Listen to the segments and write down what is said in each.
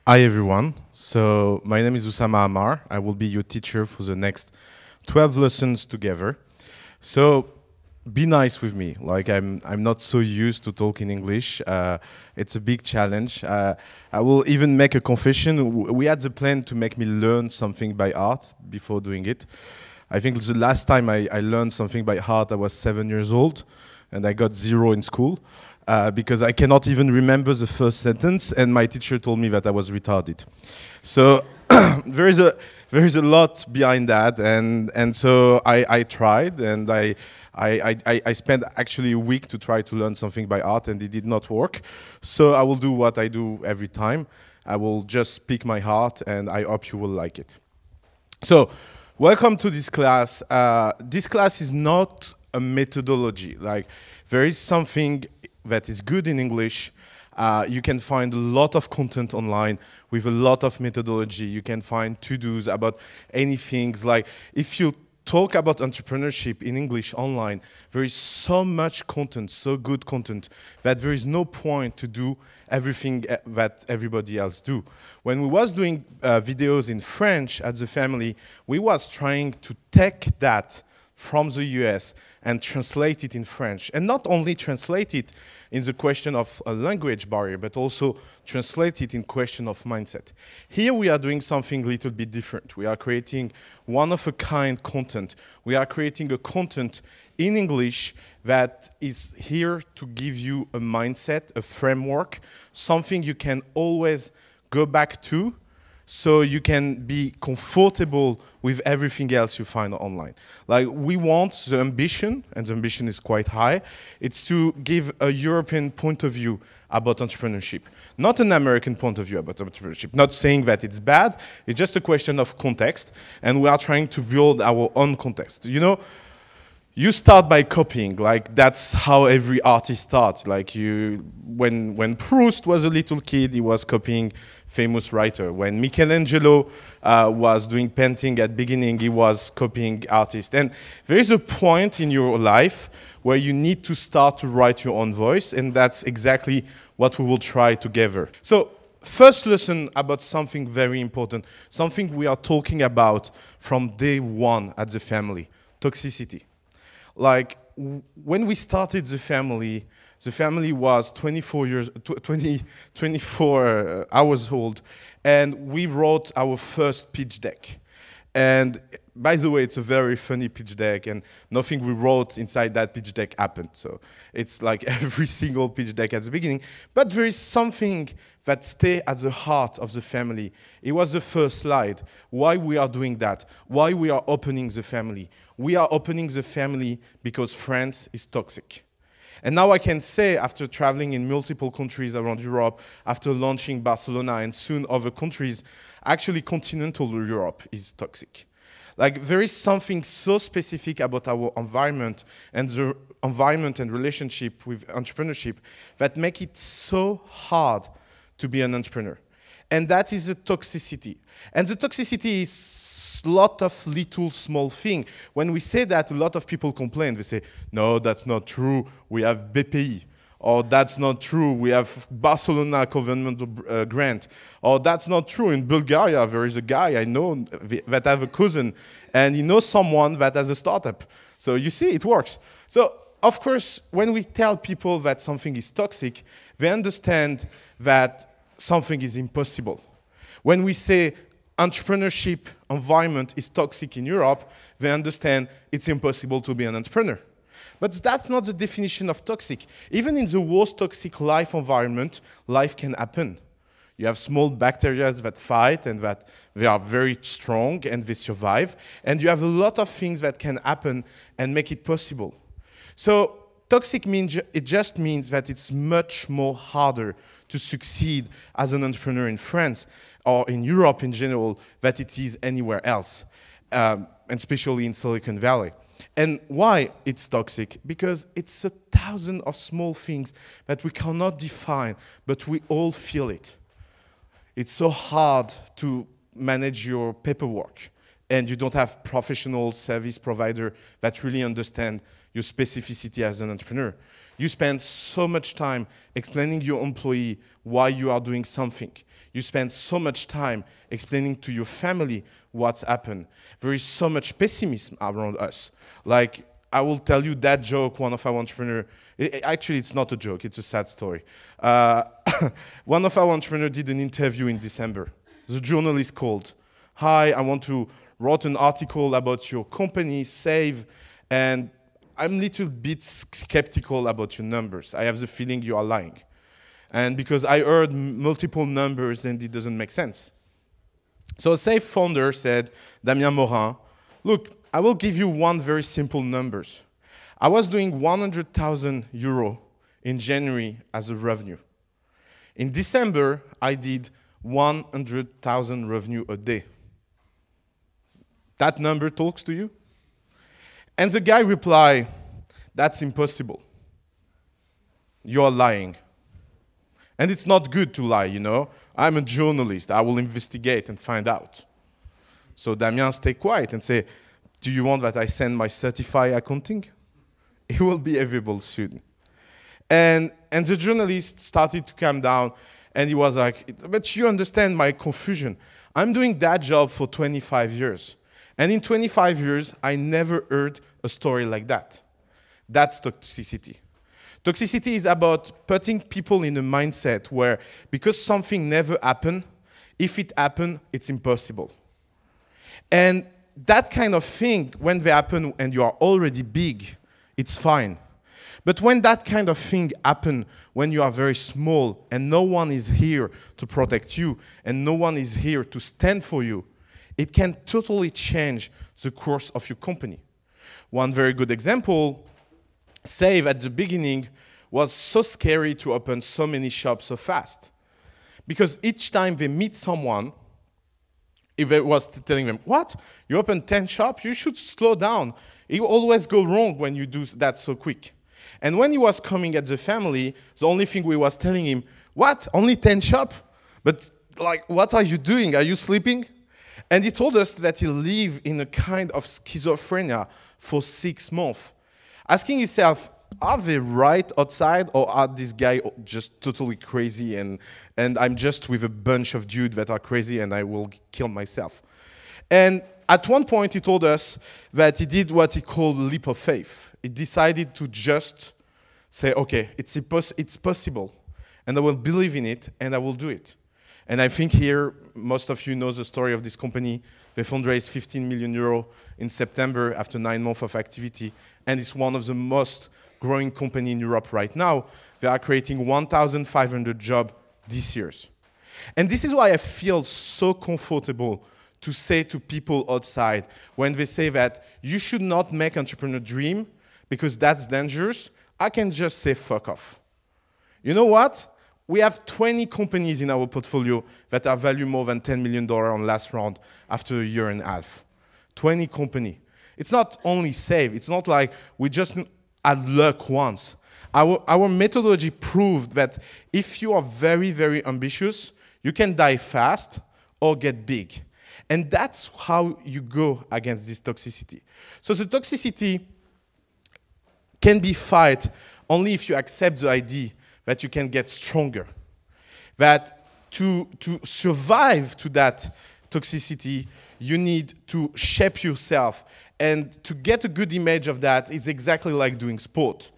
Hi everyone, so my name is OUSSAMA AMMAR. I will be your teacher for the next 12 lessons together. So be nice with me, like I'm not so used to talking English. It's a big challenge. I will even make a confession. We had the plan to make me learn something by heart before doing it. I think the last time I learned something by heart, I was 7 years old, and I got 0 in school. Because I cannot even remember the first sentence, and my teacher told me that I was retarded. So there is a lot behind that, and so I tried, and I spent actually a week to try to learn something by heart, and it did not work. So I will do what I do every time. I will just speak my heart, and I hope you will like it. So welcome to this class. This class is not a methodology. Like, there is something that is good in English. You can find a lot of content online with a lot of methodology. You can find to-dos about anything. Like, if you talk about entrepreneurship in English online, there is so much content, so good content, that there is no point to do everything that everybody else do. When we was doing videos in French at the family, we was trying to take that from the US and translate it in French. And not only translate it in the question of a language barrier, but also translate it in question of mindset. Here we are doing something a little bit different. We are creating one-of-a-kind content. We are creating a content in English that is here to give you a mindset, a framework, something you can always go back to, so you can be comfortable with everything else you find online. Like, we want the ambition, and the ambition is quite high, it's to give a European point of view about entrepreneurship. Not an American point of view about entrepreneurship. Not saying that it's bad, it's just a question of context, and we are trying to build our own context. You know, you start by copying, like that's how every artist starts. Like when Proust was a little kid, he was copying famous writer. When Michelangelo was doing painting at beginning, he was copying artists. And there is a point in your life where you need to start to write your own voice, and that's exactly what we will try together. So, first lesson about something very important, something we are talking about from day one at the family, toxicity. Like, when we started the family was 24 hours old, and we wrote our first pitch deck. And by the way, it's a very funny pitch deck, and nothing we wrote inside that pitch deck happened. So it's like every single pitch deck at the beginning. But there is something that stays at the heart of the family. It was the first slide. Why we are doing that? Why we are opening the family? We are opening the family because France is toxic. And now I can say, after traveling in multiple countries around Europe, after launching Barcelona and soon other countries, actually continental Europe is toxic. Like, there is something so specific about our environment and the environment and relationship with entrepreneurship that make it so hard to be an entrepreneur. And that is the toxicity. And the toxicity is a lot of little small things. When we say that, a lot of people complain. They say, no, that's not true. We have BPI. Or that's not true. We have Barcelona governmental grant. Or that's not true. In Bulgaria, there is a guy I know that have a cousin, and he knows someone that has a startup. So you see, it works. So, of course, when we tell people that something is toxic, they understand that something is impossible. When we say entrepreneurship environment is toxic in Europe, they understand it's impossible to be an entrepreneur. But that's not the definition of toxic. Even in the worst toxic life environment, life can happen. You have small bacteria that fight and that they are very strong and they survive. And you have a lot of things that can happen and make it possible. So toxic means, it just means that it's much more harder to succeed as an entrepreneur in France or in Europe in general than it is anywhere else, and especially in Silicon Valley. And why it's toxic? Because it's 1,000 of small things that we cannot define, but we all feel it. It's so hard to manage your paperwork, and you don't have professional service provider that really understand your specificity as an entrepreneur. You spend so much time explaining to your employee why you are doing something. You spend so much time explaining to your family what's happened. There is so much pessimism around us. Like, I will tell you that joke, one of our entrepreneurs, actually it's not a joke, it's a sad story. One of our entrepreneurs did an interview in December. The journalist called, "Hi, I want to write an article about your company, Save, and I'm a little bit skeptical about your numbers. I have the feeling you are lying. And because I heard multiple numbers and it doesn't make sense." So a Save founder said, Damien Morin, "Look, I will give you one very simple numbers. I was doing 100,000 euro in January as a revenue. In December, I did 100,000 revenue a day. That number talks to you?" And the guy replied, "That's impossible. You're lying." And it's not good to lie, you know. I'm a journalist. I will investigate and find out. So Damien stayed quiet and said, "Do you want that I send my certified accounting? It will be available soon." And the journalist started to calm down, and he was like, "But you understand my confusion. I'm doing that job for 25 years. And in 25 years, I never heard a story like that." That's toxicity. Toxicity is about putting people in a mindset where, because something never happened, if it happened, it's impossible. And that kind of thing, when they happen and you are already big, it's fine. But when that kind of thing happens when you are very small and no one is here to protect you and no one is here to stand for you, it can totally change the course of your company. One very good example, Save at the beginning was so scary to open so many shops so fast. Because each time they meet someone, if it was telling them, "What? You open 10 shops? You should slow down. It will always go wrong when you do that so quick." And when he was coming at the family, the only thing we was telling him, "What? Only 10 shops? But like, what are you doing? Are you sleeping?" And he told us that he lived in a kind of schizophrenia for 6 months, asking himself, are they right outside, or are this guy just totally crazy and I'm just with a bunch of dudes that are crazy and I will kill myself? And at one point he told us that he did what he called leap of faith. He decided to just say, "Okay, it's possible, and I will believe in it and I will do it." And I think here, most of you know the story of this company. They fundraised 15 million euro in September after 9 months of activity. And it's one of the most growing companies in Europe right now. They are creating 1,500 jobs this year. And this is why I feel so comfortable to say to people outside when they say that you should not make entrepreneur dream because that's dangerous, I can just say fuck off. You know what? We have 20 companies in our portfolio that are valued more than $10 million on last round after a year and a half. 20 companies. It's not only Save. It's not like we just had luck once. Our methodology proved that if you are very, very ambitious, you can die fast or get big. And that's how you go against this toxicity. So the toxicity can be fight only if you accept the idea that you can get stronger. That to survive to that toxicity, you need to shape yourself. And to get a good image of that, it's exactly like doing sport.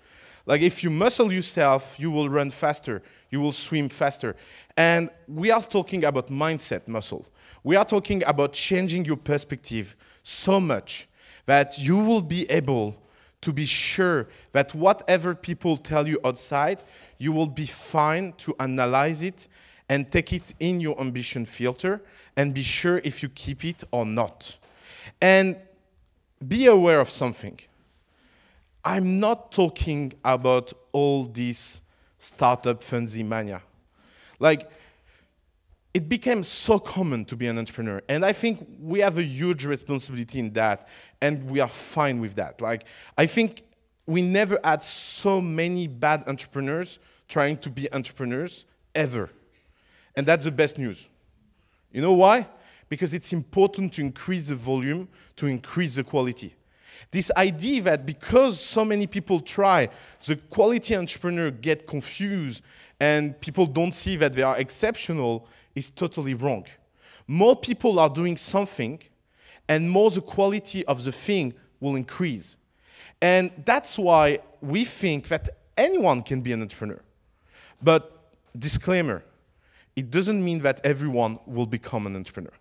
Like if you muscle yourself, you will run faster, you will swim faster. And we are talking about mindset muscle. We are talking about changing your perspective so much that you will be able to be sure that whatever people tell you outside, you will be fine to analyze it and take it in your ambition filter and be sure if you keep it or not. And be aware of something. I'm not talking about all this startup frenzy mania. Like, it became so common to be an entrepreneur. And I think we have a huge responsibility in that, and we are fine with that. Like, I think we never had so many bad entrepreneurs trying to be entrepreneurs ever. And that's the best news. You know why? Because it's important to increase the volume, to increase the quality. This idea that because so many people try, the quality entrepreneur get confused and people don't see that they are exceptional is totally wrong. More people are doing something, and more the quality of the thing will increase. And that's why we think that anyone can be an entrepreneur. But disclaimer, it doesn't mean that everyone will become an entrepreneur.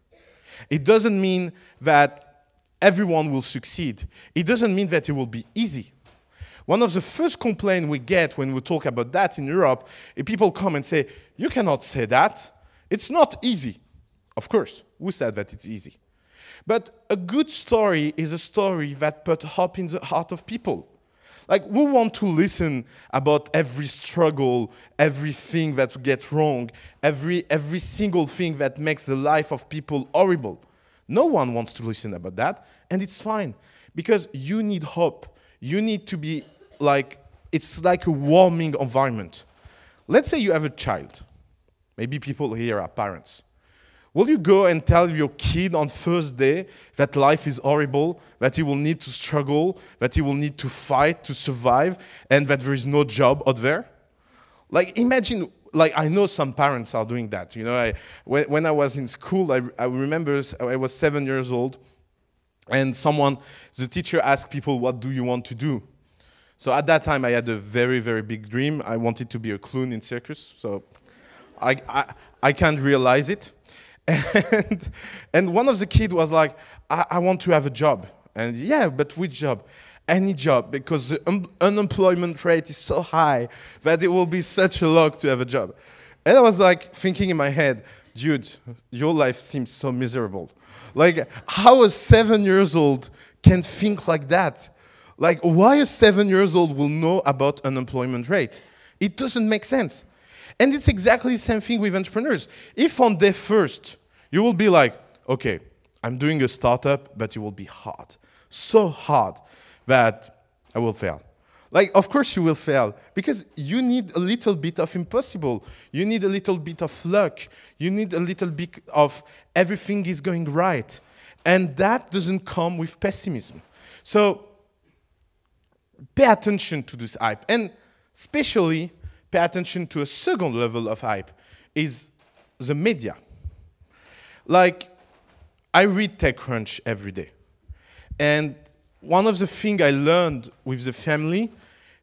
It doesn't mean that everyone will succeed. It doesn't mean that it will be easy. One of the first complaints we get when we talk about that in Europe is people come and say, you cannot say that. It's not easy. Of course, who said that it's easy? But a good story is a story that puts hope in the heart of people. Like, we want to listen about every struggle, everything that gets wrong, every single thing that makes the life of people horrible. No one wants to listen about that, and it's fine. Because you need hope. You need to be like, it's like a warming environment. Let's say you have a child. Maybe people here are parents. Will you go and tell your kid on first day that life is horrible, that he will need to struggle, that he will need to fight to survive, and that there is no job out there? Like, imagine, like, I know some parents are doing that. You know, when I was in school, I remember I was 7 years old, and the teacher asked people, what do you want to do? So at that time, I had a very, very big dream. I wanted to be a clown in circus, so I can't realize it. And one of the kids was like, I want to have a job. And yeah, but which job? Any job, because the unemployment rate is so high that it will be such a luck to have a job. And I was like thinking in my head, dude, your life seems so miserable. Like, how a 7 years old can think like that? Like, why a 7 years old will know about unemployment rate? It doesn't make sense. And it's exactly the same thing with entrepreneurs. If on day first, you will be like, okay, I'm doing a startup, but it will be hard. So hard that I will fail. Like, of course you will fail, because you need a little bit of impossible. You need a little bit of luck. You need a little bit of everything is going right. And that doesn't come with pessimism. So pay attention to this hype. And especially, pay attention to a second level of hype, is the media. Like, I read TechCrunch every day. And one of the things I learned with the family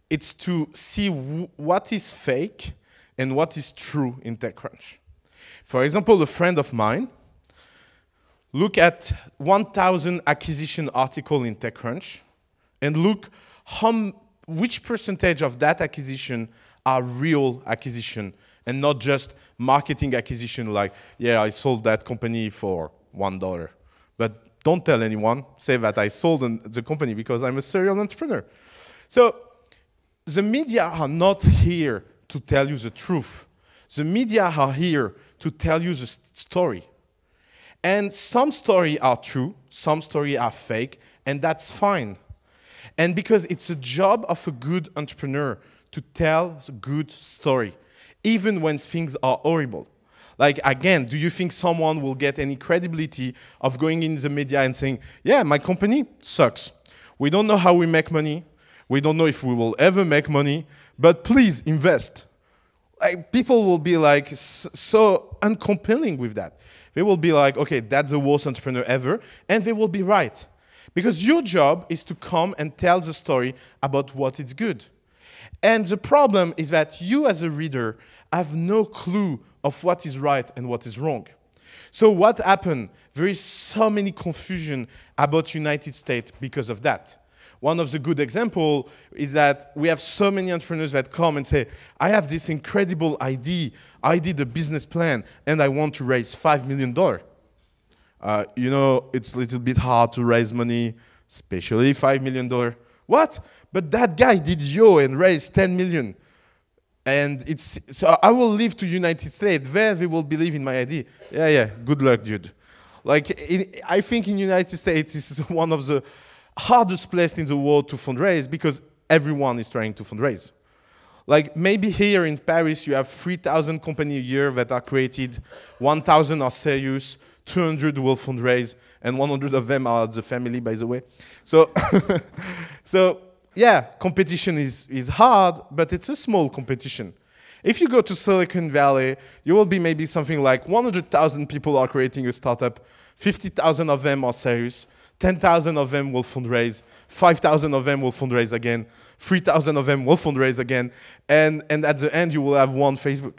is to see what is fake and what is true in TechCrunch. For example, a friend of mine, look at 1,000 acquisition articles in TechCrunch and look which percentage of that acquisition are real acquisition and not just marketing acquisition like, yeah, I sold that company for $1. But don't tell anyone, say that I sold the company because I'm a serial entrepreneur. So the media are not here to tell you the truth. The media are here to tell you the story. And some stories are true, some stories are fake, and that's fine. And because it's a job of a good entrepreneur to tell a good story, even when things are horrible. Like, again, do you think someone will get any credibility of going in the media and saying, yeah, my company sucks. We don't know how we make money. We don't know if we will ever make money, but please invest. Like, people will be like so uncompelling with that. They will be like, okay, that's the worst entrepreneur ever, and they will be right. Because your job is to come and tell the story about what is good. And the problem is that you as a reader have no clue of what is right and what is wrong. So what happened? There is so many confusion about United States because of that. One of the good examples is that we have so many entrepreneurs that come and say, I have this incredible idea, I did a business plan, and I want to raise $5 million. You know, it's a little bit hard to raise money, especially $5 million. What? But that guy did and raised 10 million. And so I will leave to United States. There they will believe in my idea. Yeah, good luck, dude. Like, I think in United States, this is one of the hardest places in the world to fundraise because everyone is trying to fundraise. Like, maybe here in Paris, you have 3,000 companies a year that are created, 1,000 are serious, 200 will fundraise, and 100 of them are the family, by the way. So, so yeah, competition is hard, but it's a small competition. If you go to Silicon Valley, you will be maybe something like 100,000 people are creating a startup, 50,000 of them are serious, 10,000 of them will fundraise, 5,000 of them will fundraise again, 3,000 of them will fundraise again, and at the end you will have one Facebook.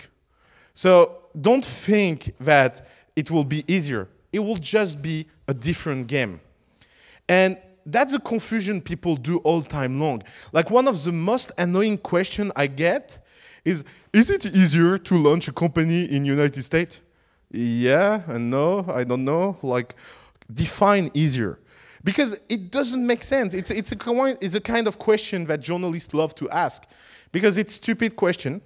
So don't think that it will be easier. It will just be a different game. And that's a confusion people do all time long. Like one of the most annoying questions I get is it easier to launch a company in the United States? Yeah and no, I don't know. Like, define easier. Because it doesn't make sense. It's a kind of question that journalists love to ask. Because it's a stupid question,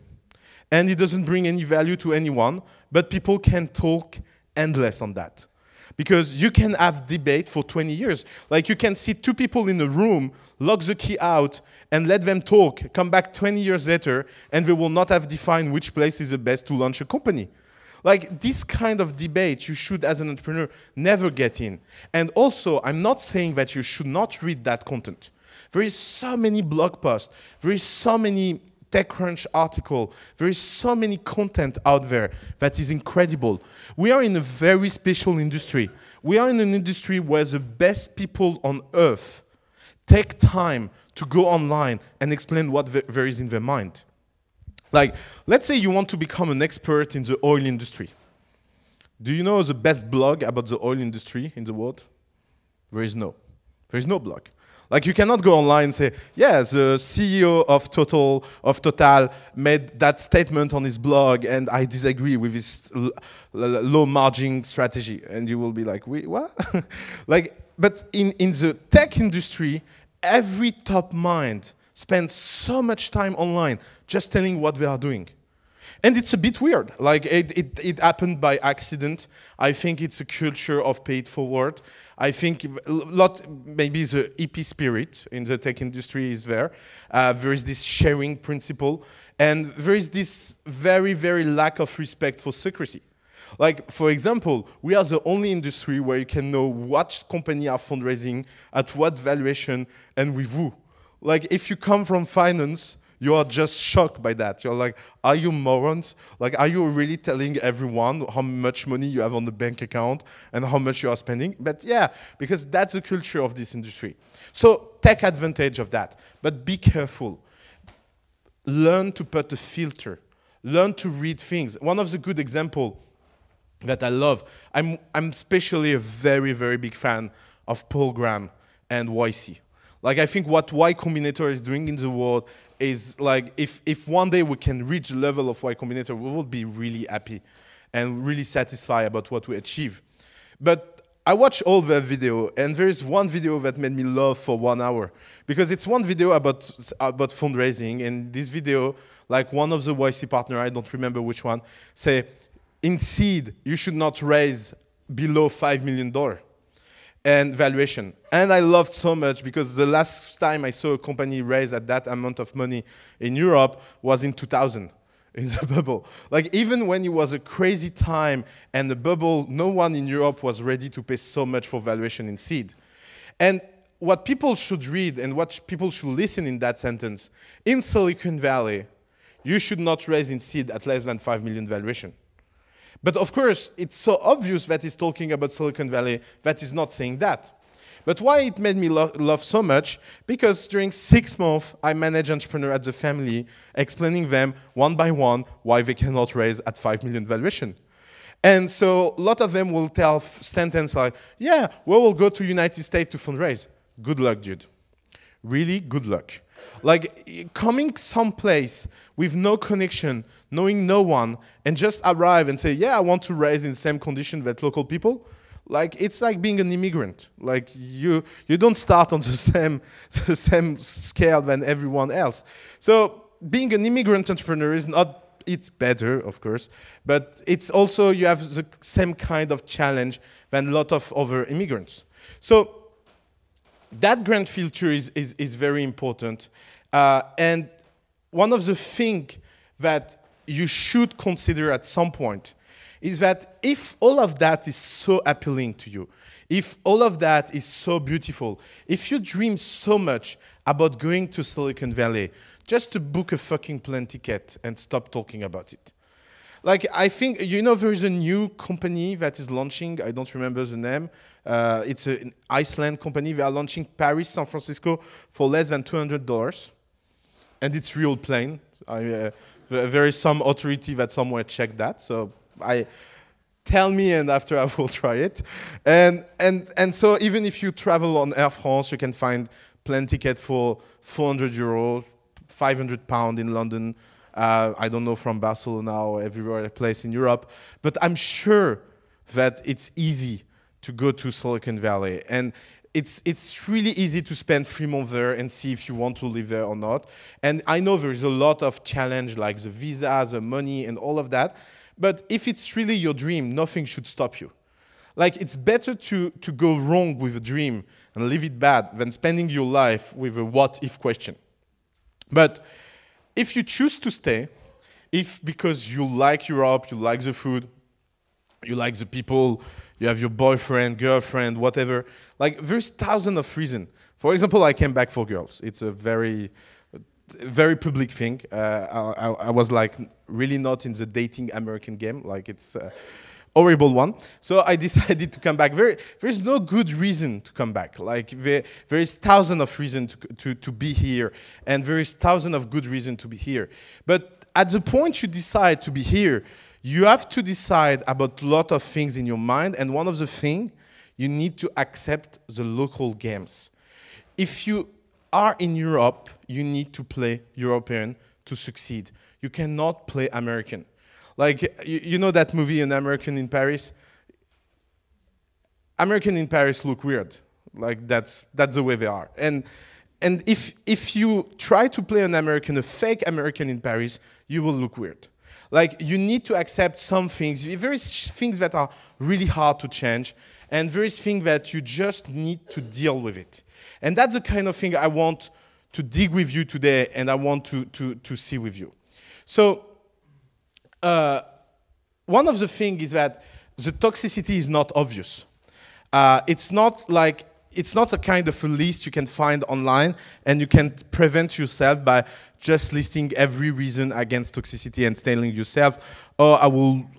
and it doesn't bring any value to anyone, but people can talk endless on that. Because you can have debate for 20 years. Like you can sit two people in a room, lock the key out, and let them talk, come back 20 years later, and they will not have defined which place is the best to launch a company. Like this kind of debate you should, as an entrepreneur, never get in. And also, I'm not saying that you should not read that content. There is so many blog posts, there is so many TechCrunch article. There is so many content out there that is incredible. We are in a very special industry. We are in an industry where the best people on earth take time to go online and explain what there is in their mind. Like, let's say you want to become an expert in the oil industry. Do you know the best blog about the oil industry in the world? There is no. There is no blog. Like you cannot go online and say, yeah, the CEO of Total made that statement on his blog and I disagree with his low margin strategy. And you will be like, wait, what? Like, but in the tech industry, every top mind spends so much time online just telling what they are doing. And it's a bit weird. Like it happened by accident. I think it's a culture of pay it forward. I think maybe the hippie spirit in the tech industry is there. There is this sharing principle. And there is this very, very lack of respect for secrecy. Like, for example, we are the only industry where you can know what company are fundraising, at what valuation, and with who. Like, if you come from finance, you are just shocked by that. You're like, are you morons? Like, are you really telling everyone how much money you have on the bank account and how much you are spending? But yeah, because that's the culture of this industry. So take advantage of that, but be careful. Learn to put a filter. Learn to read things. One of the good examples that I love, I'm especially a very, very big fan of Paul Graham and YC. Like, I think what Y Combinator is doing in the world is like, if one day we can reach the level of Y Combinator, we will be really happy and really satisfied about what we achieve. But I watched all their video, and there is one video that made me laugh for 1 hour. Because it's one video about fundraising, and this video, like one of the YC partners, I don't remember which one, say, in seed, you should not raise below $5 million. And valuation. And I loved so much because the last time I saw a company raise at that amount of money in Europe was in 2000, in the bubble. Like, even when it was a crazy time and the bubble, no one in Europe was ready to pay so much for valuation in seed. And what people should read and what people should listen in that sentence, in Silicon Valley, you should not raise in seed at less than 5 million valuation. But of course, it's so obvious that he's talking about Silicon Valley that he's not saying that. But why it made me love so much? Because during 6 months, I managed entrepreneurs at the family, explaining them one by one why they cannot raise at 5 million valuation. And so a lot of them will tell sentences like, yeah, we will go to United States to fundraise. Good luck, dude. Really, good luck. Like, coming someplace with no connection, knowing no one, and just arrive and say, yeah, I want to raise in the same condition that local people, like, it's like being an immigrant. Like, you don't start on the same scale than everyone else. So being an immigrant entrepreneur is not, it's better, of course, but it's also, you have the same kind of challenge than a lot of other immigrants. So that grand filter is very important. And one of the things that you should consider at some point is that if all of that is so appealing to you, if all of that is so beautiful, if you dream so much about going to Silicon Valley, just to book a fucking plane ticket and stop talking about it. Like, I think, you know, there is a new company that is launching, I don't remember the name, it's an Iceland company, they are launching Paris, San Francisco for less than $200, and it's real plane. There is some authority that somewhere checked that, so tell me and after I will try it. And so even if you travel on Air France, you can find plane ticket for €400, £500 in London, I don't know, from Barcelona or everywhere place in Europe, but I'm sure that it's easy to go to Silicon Valley. And it's really easy to spend 3 months there and see if you want to live there or not. And I know there's a lot of challenge, like the visa, the money, and all of that. But if it's really your dream, nothing should stop you. Like, it's better to go wrong with a dream and leave it bad than spending your life with a what-if question. But if you choose to stay, if because you like Europe, you like the food, you like the people, you have your boyfriend, girlfriend, whatever, like, there's thousands of reasons. For example, I came back for girls. It's a very public thing. I was like really not in the dating American game. Like, it's a horrible one. So I decided to come back. There's no good reason to come back. Like, there is thousands of reasons to be here, and there is thousands of good reasons to be here. But at the point you decide to be here, you have to decide about a lot of things in your mind, and one of the things, you need to accept the local games. If you are in Europe, you need to play European to succeed. You cannot play American. Like, you know that movie, An American in Paris? American in Paris look weird. Like, that's the way they are. And if you try to play an American, a fake American in Paris, you will look weird. Like, you need to accept some things. There is things that are really hard to change, and there is things that you just need to deal with it. And that's the kind of thing I want to dig with you today, and I want to see with you. So, one of the things is that the toxicity is not obvious. It's not a kind of a list you can find online, and you can prevent yourself by just listing every reason against toxicity and telling yourself, oh,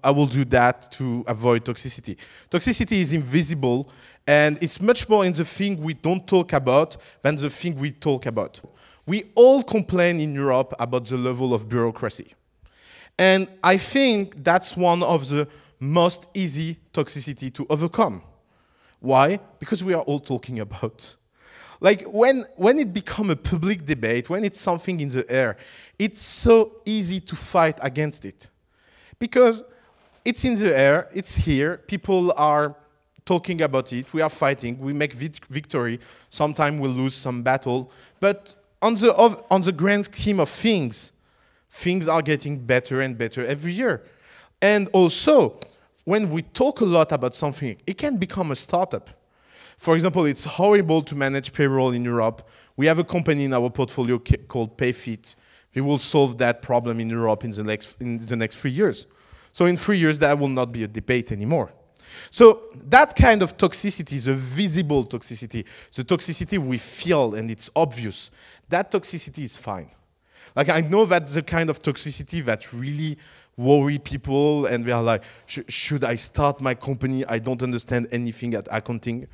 I will do that to avoid toxicity. Toxicity is invisible, and it's much more in the thing we don't talk about than the thing we talk about. We all complain in Europe about the level of bureaucracy. And I think that's one of the most easy toxicity to overcome. Why? Because we are all talking about. Like, when it becomes a public debate, when it's something in the air, it's so easy to fight against it. Because it's in the air, it's here, people are talking about it, we are fighting, we make victory, sometimes we lose some battle, but on the grand scheme of things are getting better and better every year. And also, when we talk a lot about something, it can become a startup. For example, it's horrible to manage payroll in Europe. We have a company in our portfolio called PayFit. We will solve that problem in Europe in the next 3 years. So in 3 years, that will not be a debate anymore. So that kind of toxicity is a visible toxicity. The toxicity we feel and it's obvious. That toxicity is fine. Like, I know that's the kind of toxicity that really worry people, and they are like, should I start my company? I don't understand anything at accounting.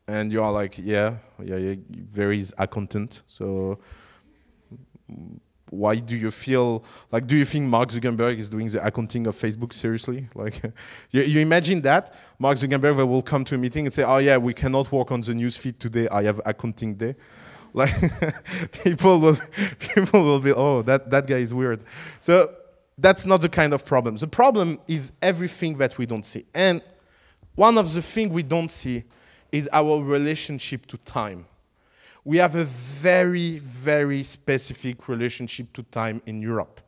And you are like, yeah, there is accountant. So why do you feel, like, do you think Mark Zuckerberg is doing the accounting of Facebook seriously? Like, you imagine that? Mark Zuckerberg will come to a meeting and say, oh yeah, we cannot work on the news feed today, I have accounting day. Like, people will be, oh, that guy is weird. So that's not the kind of problem. The problem is everything that we don't see. And one of the things we don't see is our relationship to time. We have a very, very specific relationship to time in Europe.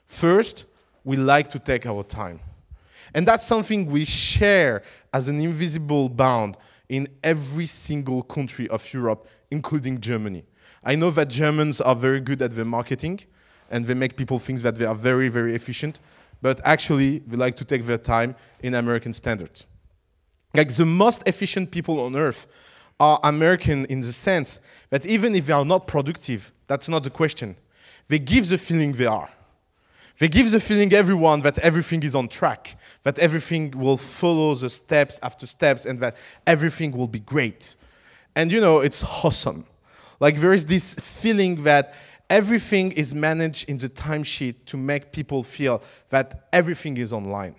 First, we like to take our time. And that's something we share as an invisible bond in every single country of Europe, including Germany. I know that Germans are very good at their marketing, and they make people think that they are very, very efficient. but actually they like to take their time in American standards. Like the most efficient people on earth are American in the sense that even if they are not productive, that's not the question. They give the feeling they are. They give the feeling everyone that everything is on track, that everything will follow the steps after steps, and that everything will be great. And you know, it's awesome. Like there is this feeling that everything is managed in the timesheet to make people feel that everything is online.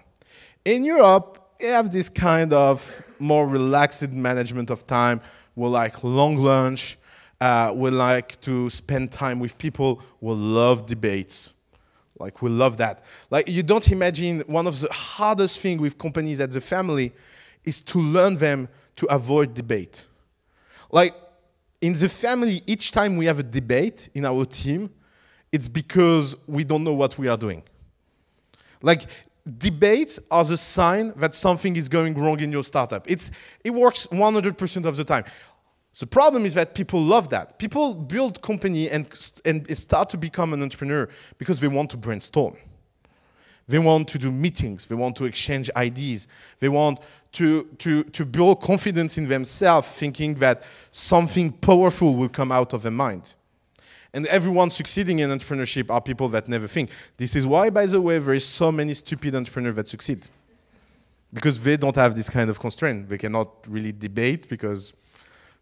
In Europe, you have this kind of more relaxed management of time. We like long lunch. We like to spend time with people. We love debates. Like, we love that. Like, you don't imagine one of the hardest things with companies at the family is to learn them to avoid debate. Like, in the family, each time we have a debate in our team, it's because we don't know what we are doing. Like, debates are the sign that something is going wrong in your startup. It works 100% of the time. The problem is that people love that. People build company and start to become an entrepreneur because they want to brainstorm. They want to do meetings. They want to exchange ideas. They want to build confidence in themselves, thinking that something powerful will come out of their mind. And everyone succeeding in entrepreneurship are people that never think. This is why, by the way, there is so many stupid entrepreneurs that succeed. Because they don't have this kind of constraint. They cannot really debate because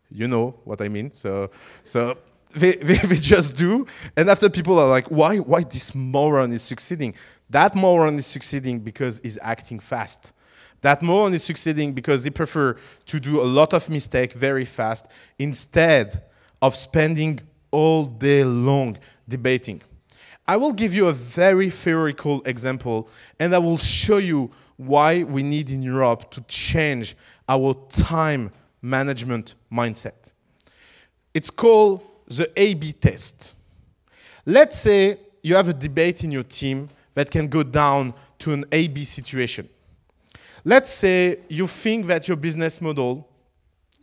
you know what I mean. So they just do. And after people are like, why this moron is succeeding? That moron is succeeding because he's acting fast. That moron is succeeding because they prefer to do a lot of mistakes very fast instead of spending all day long debating. I will give you a very theoretical example, and I will show you why we need in Europe to change our time management mindset. It's called the A/B test. Let's say you have a debate in your team that can go down to an A/B situation. Let's say you think that your business model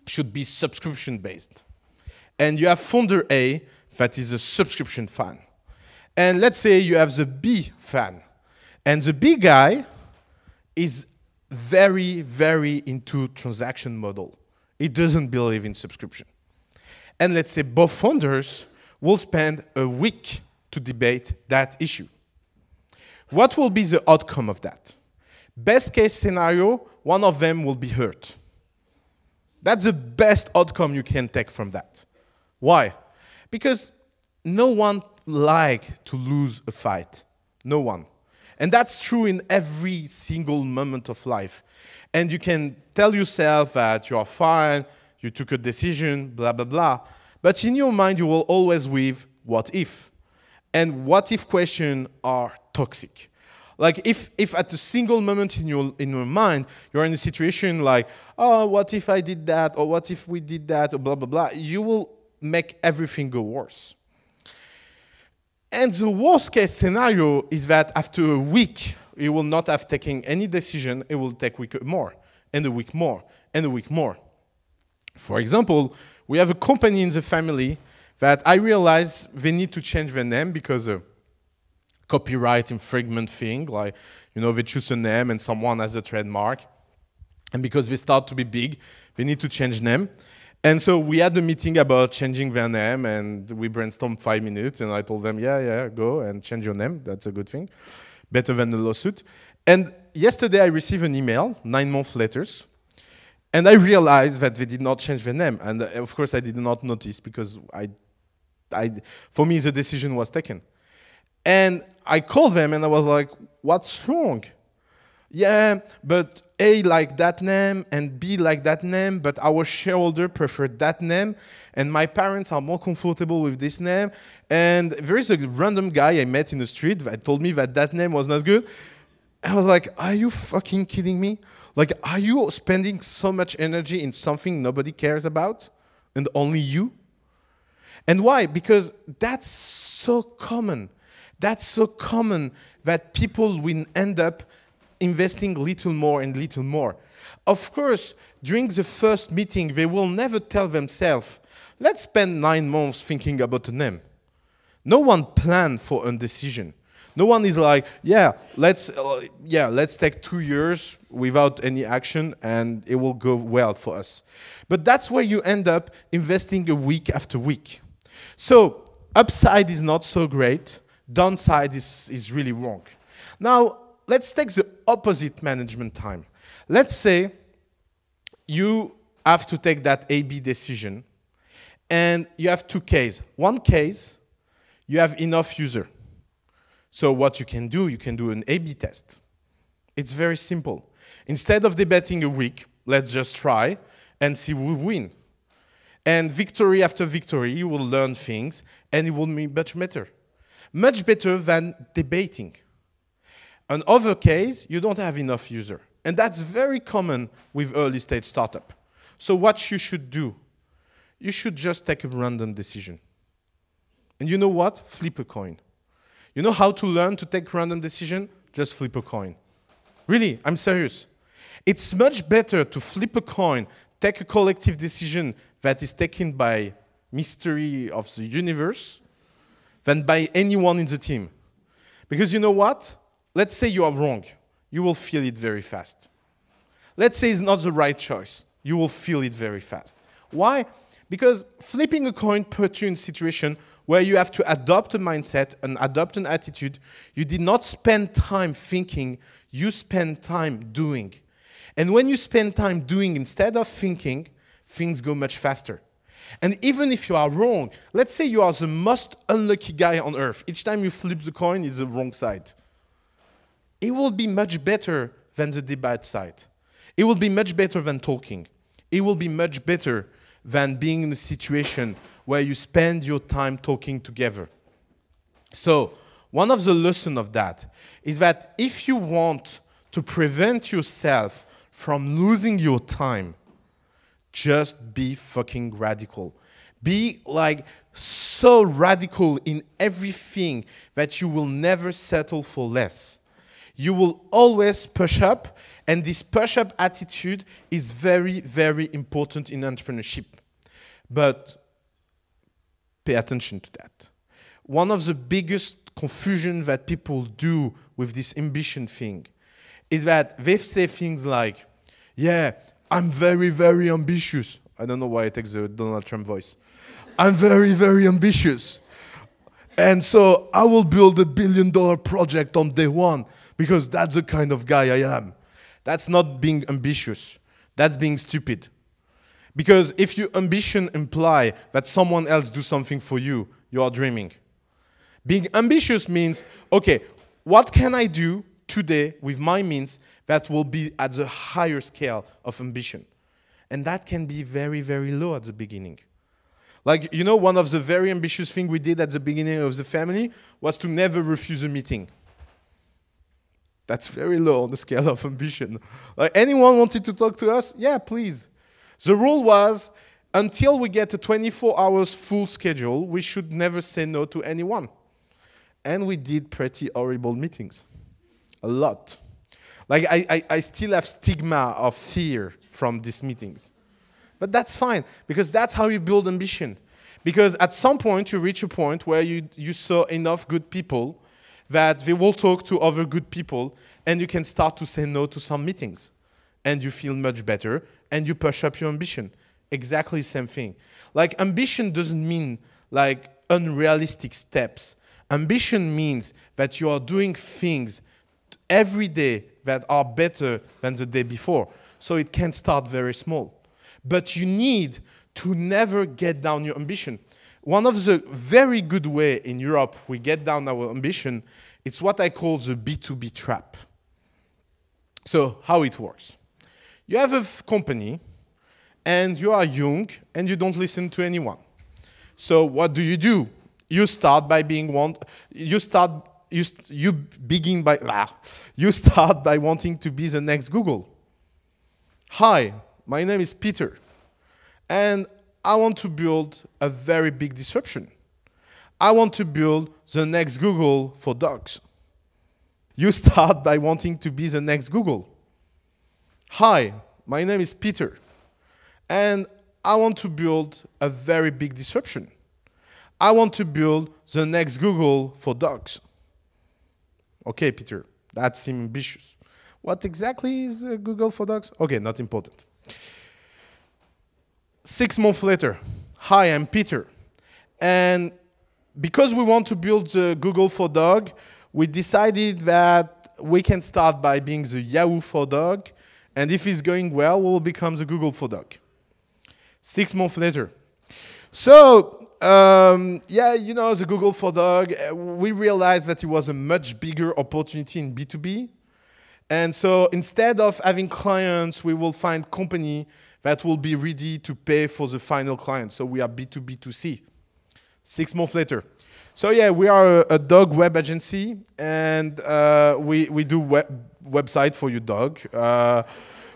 should be subscription-based. And you have founder A that is a subscription fan. And let's say you have the B fan. And the B guy is very, very into transaction model. He doesn't believe in subscription. And let's say both founders will spend a week to debate that issue. What will be the outcome of that? Best case scenario, one of them will be hurt. That's the best outcome you can take from that. Why? Because no one likes to lose a fight. No one. And that's true in every single moment of life. And you can tell yourself that you are fine, you took a decision, blah, blah, blah. But in your mind, you will always with what if. And what if questions are toxic. Like if at a single moment in your mind, you're in a situation like, oh, what if I did that? Or what if we did that? Or blah, blah, blah. You will make everything go worse. And the worst case scenario is that after a week, you will not have taken any decision. It will take a week more, and a week more, and a week more. For example, we have a company in the family that I realize they need to change their name because of copyright infringement thing. Like, you know, they choose a name and someone has a trademark. And because they start to be big, they need to change name. And so we had a meeting about changing their name, and we brainstormed 5 minutes, and I told them, yeah, go and change your name. That's a good thing. Better than a lawsuit. And yesterday I received an email, 9 months later, and I realized that they did not change their name. And of course I did not notice because for me the decision was taken. And I called them and I was like, what's wrong? Yeah, but A like that name and B like that name, but our shareholder preferred that name, and my parents are more comfortable with this name. And there is a random guy I met in the street that told me that that name was not good. I was like, are you fucking kidding me? Like, are you spending so much energy in something nobody cares about and only you? And why? Because that's so common. That's so common that people will end up investing little more and little more. Of course, during the first meeting, they will never tell themselves, let's spend 9 months thinking about a name. No one planned for a decision. No one is like, let's take 2 years without any action and it will go well for us. But that's where you end up investing a week after week. So upside is not so great, downside is really wrong. Now, let's take the opposite management time. Let's say you have to take that A-B decision and you have 2 cases. One case, you have enough user. So what you can do an A-B test. It's very simple. Instead of debating a week, let's just try and see who win. And victory after victory, you will learn things and it will be much better. Much better than debating. Another case, you don't have enough user. And that's very common with early stage startup. So what you should do, you should just take a random decision. And you know what? Flip a coin. You know how to learn to take random decision? Just flip a coin. Really, I'm serious. It's much better to flip a coin, take a collective decision that is taken by mystery of the universe than by anyone in the team. Because you know what? Let's say you are wrong. You will feel it very fast. Let's say it's not the right choice. You will feel it very fast. Why? Because flipping a coin puts you in a situation where you have to adopt a mindset and adopt an attitude. You did not spend time thinking, you spend time doing. And when you spend time doing instead of thinking, things go much faster. And even if you are wrong, let's say you are the most unlucky guy on earth. Each time you flip the coin, it's the wrong side. It will be much better than the debate side. It will be much better than talking. It will be much better than being in a situation where you spend your time talking together. So, one of the lessons of that is that if you want to prevent yourself from losing your time, just be fucking radical. Be like so radical in everything that you will never settle for less. You will always push up, and this push-up attitude is very, very important in entrepreneurship. But pay attention to that. One of the biggest confusion that people do with this ambition thing is that they say things like, yeah, I'm very, very ambitious. I don't know why I take the Donald Trump voice. I'm very, very ambitious. And so I will build $1 billion project on day one because that's the kind of guy I am. That's not being ambitious. That's being stupid. Because if your ambition imply that someone else do something for you, you are dreaming. Being ambitious means, okay, what can I do today with my means that will be at the higher scale of ambition? And that can be very, very low at the beginning. Like, you know, one of the very ambitious things we did at the beginning of the family was to never refuse a meeting. That's very low on the scale of ambition. Like, anyone wanted to talk to us? Yeah, please. The rule was, until we get a 24 hours full schedule, we should never say no to anyone. And we did pretty horrible meetings. A lot. Like, I still have stigma of fear from these meetings. But that's fine, because that's how you build ambition. Because at some point, you reach a point where you saw enough good people that they will talk to other good people, and you can start to say no to some meetings. And you feel much better, and you push up your ambition. Exactly the same thing. Like, ambition doesn't mean like unrealistic steps. Ambition means that you are doing things every day that are better than the day before. So it can start very small. But you need to never get down your ambition. One of the very good way in Europe we get down our ambition, it's what I call the B2B trap. So how it works. You have a company, and you are young, and you don't listen to anyone. So what do? You start by being you start by wanting to be the next Google. Hi, my name is Peter, and I want to build a very big disruption. I want to build the next Google for dogs. You start by wanting to be the next Google. Hi, my name is Peter, and I want to build a very big disruption. I want to build the next Google for dogs. Okay, Peter, that seems ambitious. What exactly is Google for Dogs? Okay, not important. 6 months later, hi, I'm Peter. And because we want to build the Google for Dog, we decided that we can start by being the Yahoo for Dog, and if it's going well, we'll become the Google for Dog. 6 months later. So, yeah, you know, the Google for Dog, we realized that it was a much bigger opportunity in B2B. And so instead of having clients, we will find company that will be ready to pay for the final client. So we are B2B2C. 6 months later. So yeah, we are a dog web agency, and we do website for your dog.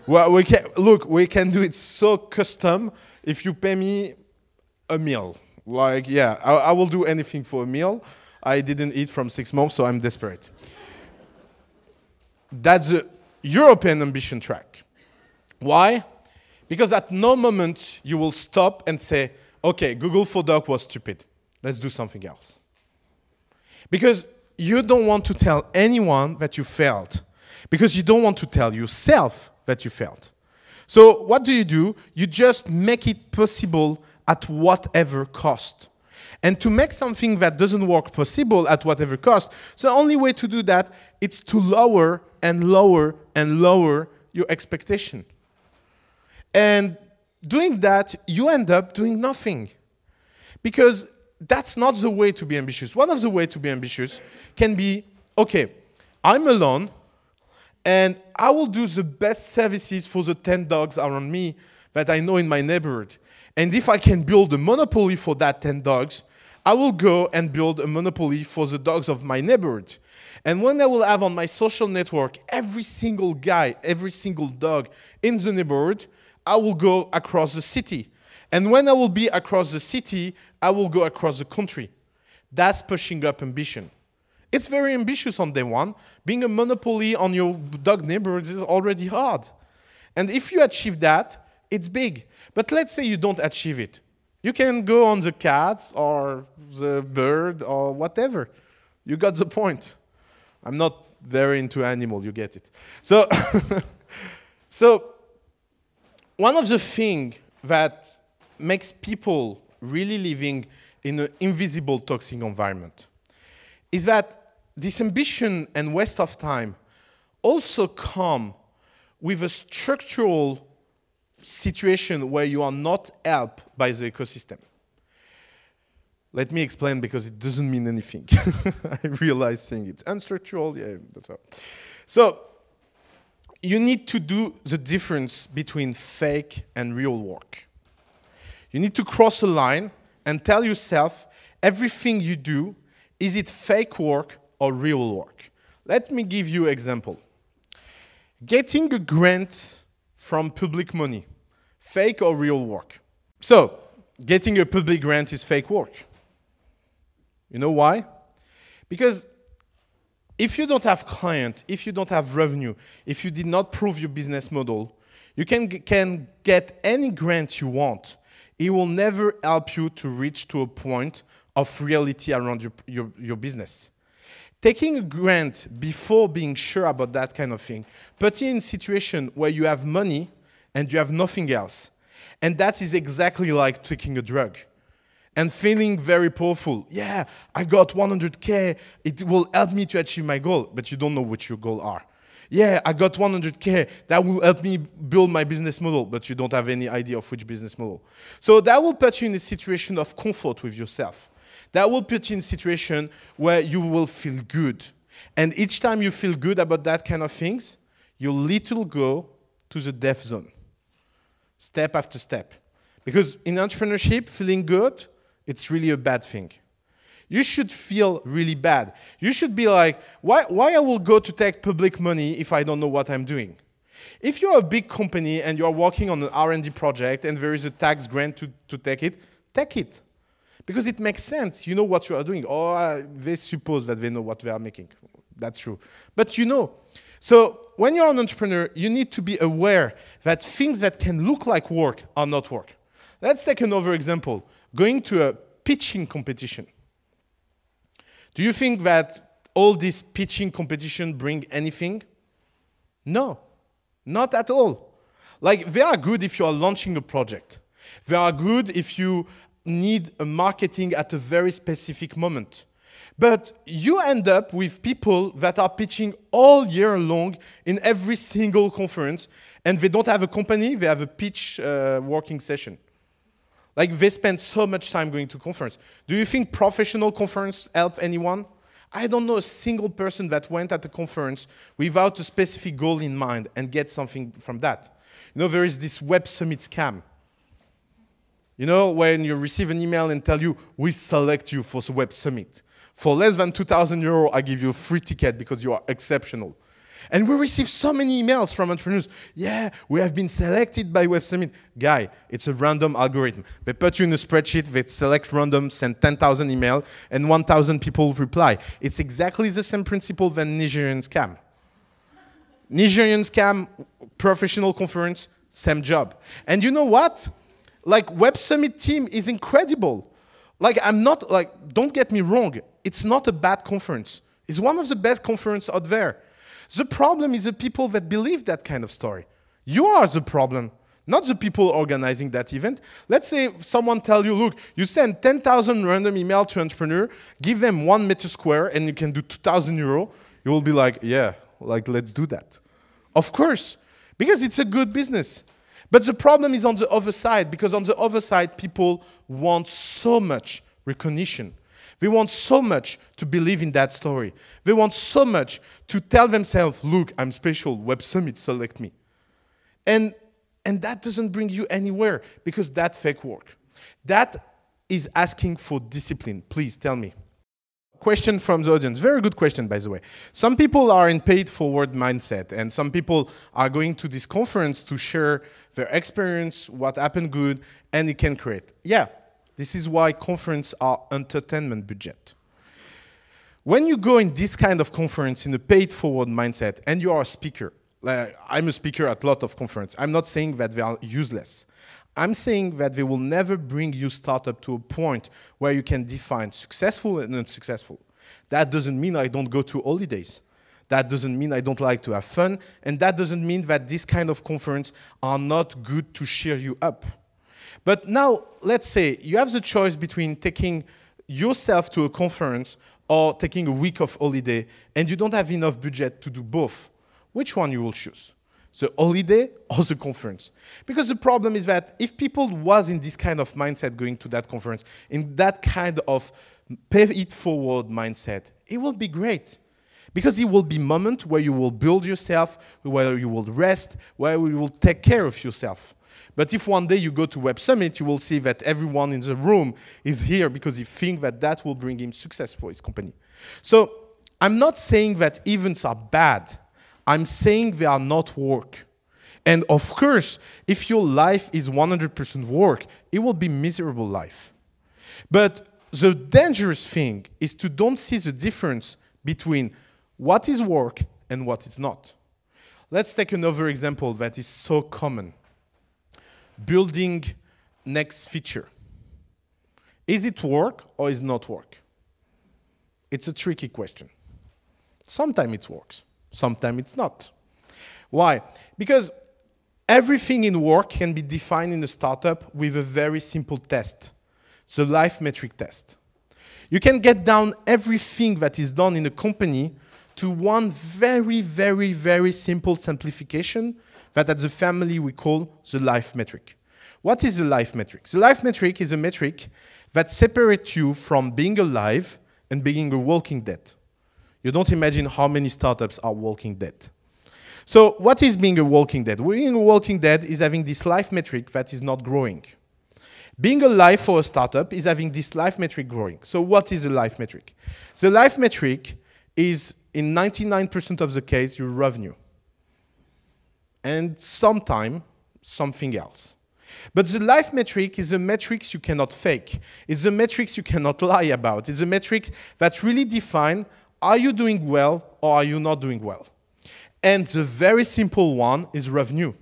Well, we can do it so custom. If you pay me a meal, like yeah, I will do anything for a meal. I didn't eat from 6 months, so I'm desperate. That's the European ambition track. Why? Because at no moment you will stop and say, okay, Google for Dog was stupid. Let's do something else. Because you don't want to tell anyone that you failed. Because you don't want to tell yourself that you failed. So what do? You just make it possible at whatever cost. And to make something that doesn't work possible at whatever cost, the only way to do that is to lower and lower and lower your expectation. And doing that, you end up doing nothing. Because that's not the way to be ambitious. One of the ways to be ambitious can be, okay, I'm alone, and I will do the best services for the 10 dogs around me that I know in my neighborhood. And if I can build a monopoly for that 10 dogs, I will go and build a monopoly for the dogs of my neighborhood. And when I will have on my social network every single guy, every single dog in the neighborhood, I will go across the city. And when I will be across the city, I will go across the country. That's pushing up ambition. It's very ambitious on day one. Being a monopoly on your dog neighborhoods is already hard. And if you achieve that, it's big. But let's say you don't achieve it. You can go on the cats or the bird or whatever. You got the point. I'm not very into animal, you get it. So, so one of the things that makes people really living in an invisible toxic environment is that this ambition and waste of time also come with a structural situation where you are not helped by the ecosystem. Let me explain, because it doesn't mean anything. I realize saying it's unstructural, yeah, that's all. So you need to do the difference between fake and real work. You need to cross a line and tell yourself everything you do, is it fake work or real work? Let me give you an example. Getting a grant from public money, fake or real work? So, getting a public grant is fake work. You know why? Because if you don't have client, if you don't have revenue, if you did not prove your business model, you can get any grant you want. It will never help you to reach to a point of reality around your business. Taking a grant before being sure about that kind of thing puts you in a situation where you have money and you have nothing else. And that is exactly like taking a drug and feeling very powerful. Yeah, I got 100K, it will help me to achieve my goal, but you don't know what your goals are. Yeah, I got 100K, that will help me build my business model, but you don't have any idea of which business model. So that will put you in a situation of comfort with yourself. That will put you in a situation where you will feel good. And each time you feel good about that kind of things, you little go to the death zone, step after step. Because in entrepreneurship, feeling good, it's really a bad thing. You should feel really bad. You should be like, why I will go to take public money if I don't know what I'm doing? If you're a big company and you're working on an R&D project and there is a tax grant to take it, take it. Because it makes sense. You know what you are doing. Or they suppose that they know what they are making. That's true. But you know. So when you're an entrepreneur, you need to be aware that things that can look like work are not work. Let's take another example. Going to a pitching competition. Do you think that all this pitching competition bring anything? No, not at all. Like, they are good if you are launching a project. They are good if you need a marketing at a very specific moment. But you end up with people that are pitching all year long in every single conference, and they don't have a company, they have a pitch working session. Like, they spend so much time going to conference. Do you think professional conference help anyone? I don't know a single person that went at a conference without a specific goal in mind and get something from that. You know, there is this Web Summit scam. You know, when you receive an email and tell you, we select you for the Web Summit. For less than 2,000 €, I give you a free ticket because you are exceptional. And we receive so many emails from entrepreneurs. Yeah, we have been selected by Web Summit. Guy, it's a random algorithm. They put you in a spreadsheet, they select random, send 10,000 emails, and 1,000 people reply. It's exactly the same principle than Nigerian scam. Nigerian scam, professional conference, same job. And you know what? Like, Web Summit team is incredible. Like, don't get me wrong, it's not a bad conference. It's one of the best conferences out there. The problem is the people that believe that kind of story. You are the problem, not the people organizing that event. Let's say someone tells you, look, you send 10,000 random email to entrepreneur, give them 1 meter square, and you can do 2,000 €. You will be like, yeah, like, let's do that. Of course, because it's a good business. But the problem is on the other side, because on the other side, people want so much recognition. They want so much to believe in that story. They want so much to tell themselves, look, I'm special, Web Summit, select me. And that doesn't bring you anywhere, because that's fake work. That is asking for discipline. Please tell me. Question from the audience. Very good question, by the way. Some people are in paid-forward mindset, and some people are going to this conference to share their experience, what happened good, and it can create. Yeah, this is why conferences are entertainment budget. When you go in this kind of conference in a paid-forward mindset, and you are a speaker, like, I'm a speaker at a lot of conferences. I'm not saying that they are useless. I'm saying that they will never bring you startup to a point where you can define successful and unsuccessful. That doesn't mean I don't go to holidays. That doesn't mean I don't like to have fun. And that doesn't mean that this kind of conference are not good to cheer you up. But now, let's say you have the choice between taking yourself to a conference or taking a week of holiday, and you don't have enough budget to do both. Which one you will choose? The holiday or the conference? Because the problem is that if people was in this kind of mindset going to that conference, in that kind of pay-it-forward mindset, it will be great. Because it will be a moment where you will build yourself, where you will rest, where you will take care of yourself. But if one day you go to Web Summit, you will see that everyone in the room is here because he thinks that that will bring him success for his company. So I'm not saying that events are bad. I'm saying they are not work. And of course, if your life is 100% work, it will be miserable life. But the dangerous thing is to don't see the difference between what is work and what is not. Let's take another example that is so common. Building next feature. Is it work or is it not work? It's a tricky question. Sometimes it works. Sometimes it's not. Why? Because everything in work can be defined in a startup with a very simple test, the life metric test. You can get down everything that is done in a company to one very, very, very simple simplification that at the family we call the life metric. What is the life metric? The life metric is a metric that separates you from being alive and being a walking dead. You don't imagine how many startups are walking dead. So what is being a walking dead? Being a walking dead is having this life metric that is not growing. Being alive for a startup is having this life metric growing. So what is a life metric? The life metric is, in 99% of the case, your revenue. And sometimes, something else. But the life metric is a metrics you cannot fake. It's a metrics you cannot lie about. It's a metric that really defines, are you doing well or are you not doing well? And the very simple one is revenue.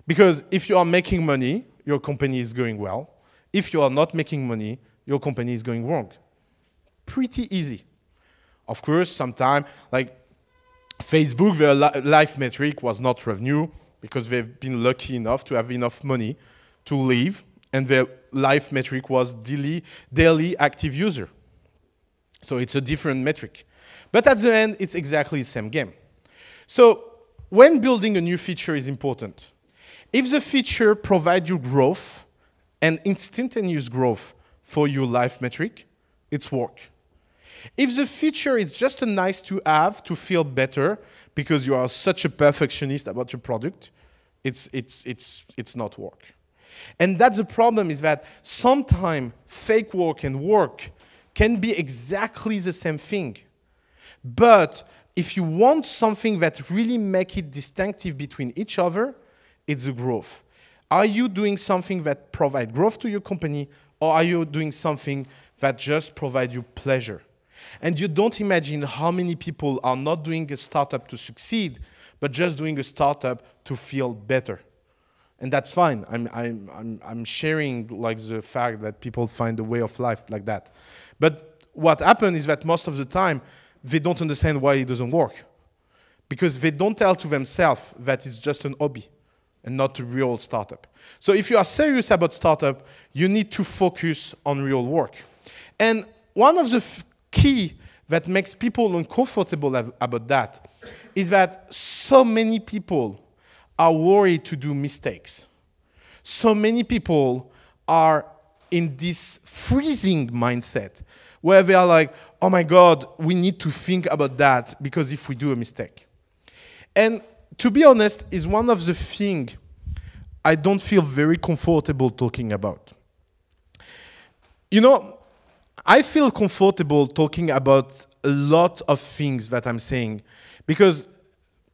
Because if you are making money, your company is going well. If you are not making money, your company is going wrong. Pretty easy. Of course, sometimes, like Facebook, their life metric was not revenue because they've been lucky enough to have enough money to live, and their life metric was daily active user. So it's a different metric. But at the end, it's exactly the same game. So when building a new feature is important, if the feature provides you growth and instantaneous growth for your life metric, it's work. If the feature is just a nice to have to feel better because you are such a perfectionist about your product, it's not work. And that's the problem, is that sometimes fake work and work can be exactly the same thing. But if you want something that really makes it distinctive between each other, it's the growth. Are you doing something that provides growth to your company, or are you doing something that just provides you pleasure? And you don't imagine how many people are not doing a startup to succeed, but just doing a startup to feel better. And that's fine. I'm sharing like the fact that people find a way of life like that. But what happens is that most of the time, they don't understand why it doesn't work. Because they don't tell to themselves that it's just an hobby and not a real startup. So if you are serious about startup, you need to focus on real work. And one of the key that makes people uncomfortable about that is that so many people are worried to do mistakes. So many people are in this freezing mindset where they are like, oh my God, we need to think about that because if we do a mistake. And to be honest, is one of the things I don't feel very comfortable talking about. You know, I feel comfortable talking about a lot of things that I'm saying because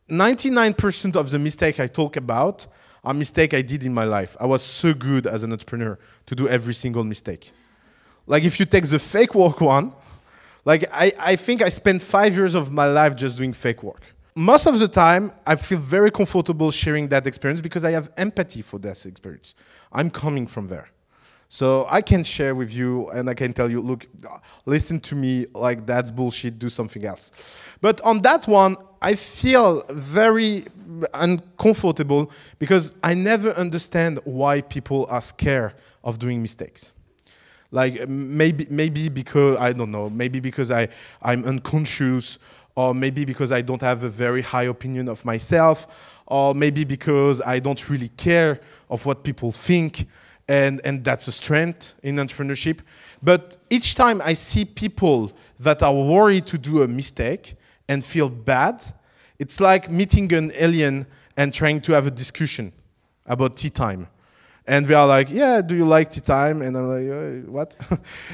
99% of the mistakes I talk about are mistakes I did in my life. I was so good as an entrepreneur to do every single mistake. Like if you take the fake work one, like I think I spent 5 years of my life just doing fake work. Most of the time, I feel very comfortable sharing that experience because I have empathy for that experience. I'm coming from there. So I can share with you and I can tell you, look, listen to me, like that's bullshit, do something else. But on that one, I feel very uncomfortable because I never understand why people are scared of doing mistakes. Like maybe because, I don't know, maybe because I'm unconscious, or maybe because I don't have a very high opinion of myself, or maybe because I don't really care of what people think, and that's a strength in entrepreneurship. But each time I see people that are worried to do a mistake and feel bad, it's like meeting an alien and trying to have a discussion about tea time. And they are like, yeah, do you like tea time? And I'm like, what?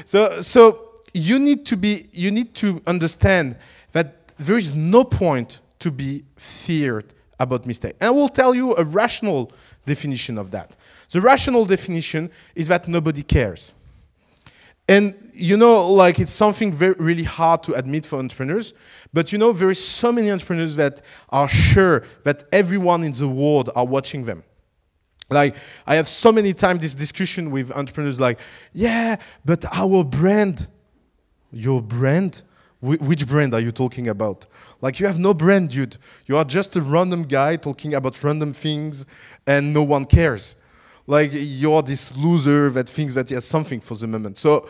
So you need to understand that there is no point to be feared about mistake. And I will tell you a rational definition of that. The rational definition is that nobody cares. And you know, like it's something really hard to admit for entrepreneurs, but you know, there is so many entrepreneurs that are sure that everyone in the world are watching them. Like, I have so many times this discussion with entrepreneurs like, yeah, but our brand, your brand? Which brand are you talking about? Like, you have no brand, dude. You are just a random guy talking about random things and no one cares. Like, you're this loser that thinks that he has something for the moment. So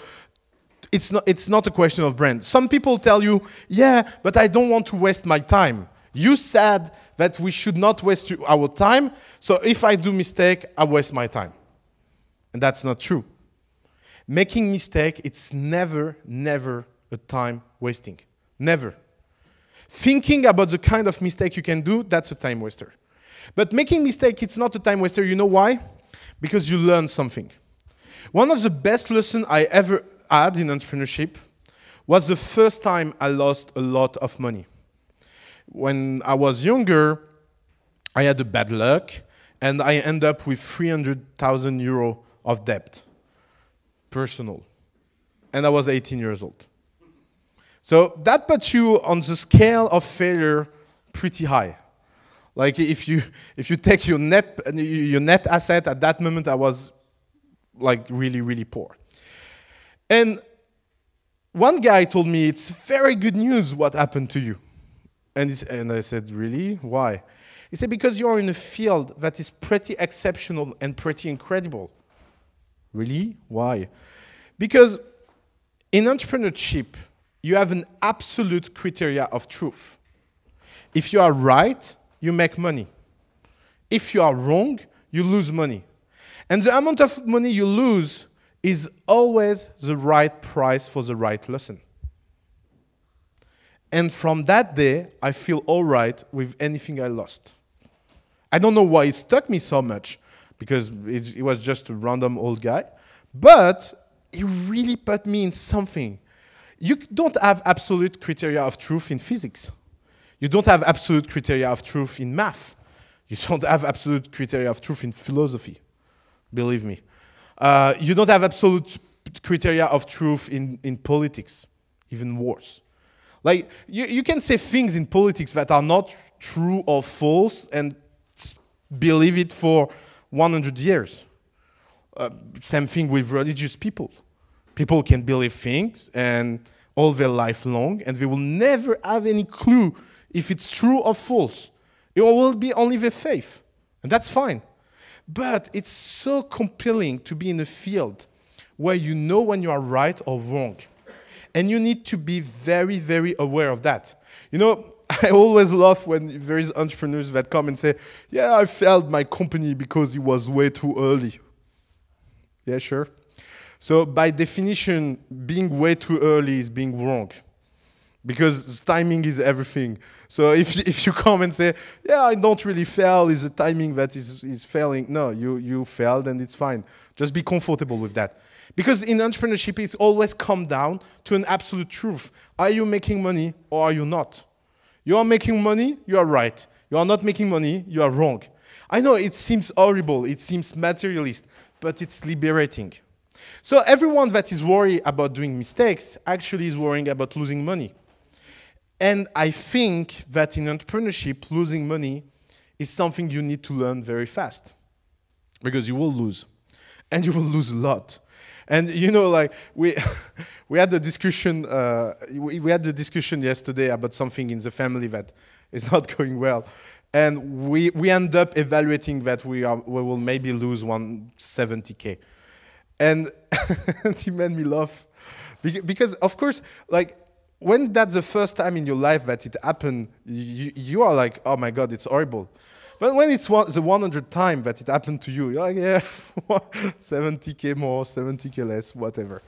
it's not a question of brand. Some people tell you, yeah, but I don't want to waste my time. You said that we should not waste our time, so if I do mistake, I waste my time. And that's not true. Making mistake, it's never a time wasting. Never. Thinking about the kind of mistake you can do, that's a time waster. But making mistake, it's not a time waster. You know why? Because you learn something. One of the best lessons I ever had in entrepreneurship was the first time I lost a lot of money. When I was younger, I had a bad luck, and I ended up with 300,000 euro of debt, personal. And I was 18 years old. So that puts you on the scale of failure pretty high. Like if you take your net asset, at that moment I was like really, really poor. And One guy told me, it's very good news what happened to you. And I said, really? Why? He said, because you're in a field that is pretty exceptional and pretty incredible. Really? Why? Because in entrepreneurship, you have an absolute criteria of truth. If you are right, you make money. If you are wrong, you lose money. And the amount of money you lose is always the right price for the right lesson. And from that day, I feel all right with anything I lost. I don't know why it stuck me so much, because it was just a random old guy, but it really put me in something. You don't have absolute criteria of truth in physics. You don't have absolute criteria of truth in math. You don't have absolute criteria of truth in philosophy, believe me. You don't have absolute criteria of truth in politics, even worse. Like, you can say things in politics that are not true or false and believe it for 100 years. Same thing with religious people. People can believe things and all their life long, and they will never have any clue if it's true or false. It will be only their faith, and that's fine. But it's so compelling to be in a field where you know when you are right or wrong. And you need to be very, very aware of that. You know, I always laugh when there is entrepreneurs that come and say, yeah, I failed my company because it was way too early. Yeah, sure. So by definition, being way too early is being wrong. Because timing is everything. So if you come and say, yeah, I don't really fail, it's the timing that is failing. No, you failed and it's fine. Just be comfortable with that. Because in entrepreneurship, it's always come down to an absolute truth. Are you making money or are you not? You are making money, you are right. You are not making money, you are wrong. I know it seems horrible, it seems materialist, but it's liberating. So everyone that is worried about doing mistakes actually is worrying about losing money. And I think that in entrepreneurship, losing money is something you need to learn very fast. Because you will lose. And you will lose a lot. And you know, like, we had a discussion, we had a discussion yesterday about something in the family that is not going well. And we end up evaluating that we will maybe lose 170K. And it made me laugh. Because, of course, like, when that's the first time in your life that it happened, you are like, oh my God, it's horrible. But when it's the 100th time that it happened to you, you're like, yeah, 70K more, 70K less, whatever.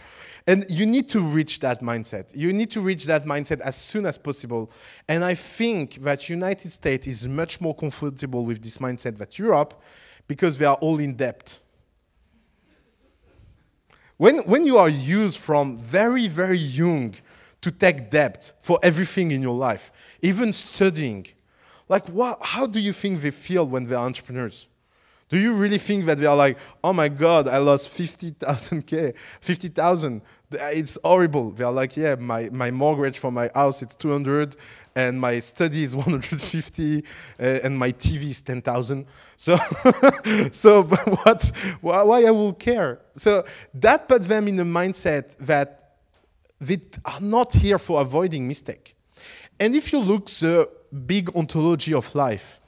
And you need to reach that mindset. You need to reach that mindset as soon as possible. And I think that United States is much more comfortable with this mindset than Europe because they are all in debt. When you are used from very, very young to take debt for everything in your life, even studying, like, how do you think they feel when they're entrepreneurs? Do you really think that they are like, oh my God, I lost 50,000? It's horrible. They are like, yeah, my mortgage for my house is 200, and my study is 150, and my TV is 10,000. So, why I will care? So that puts them in a mindset that they are not here for avoiding mistake. And if you look the big ontology of life,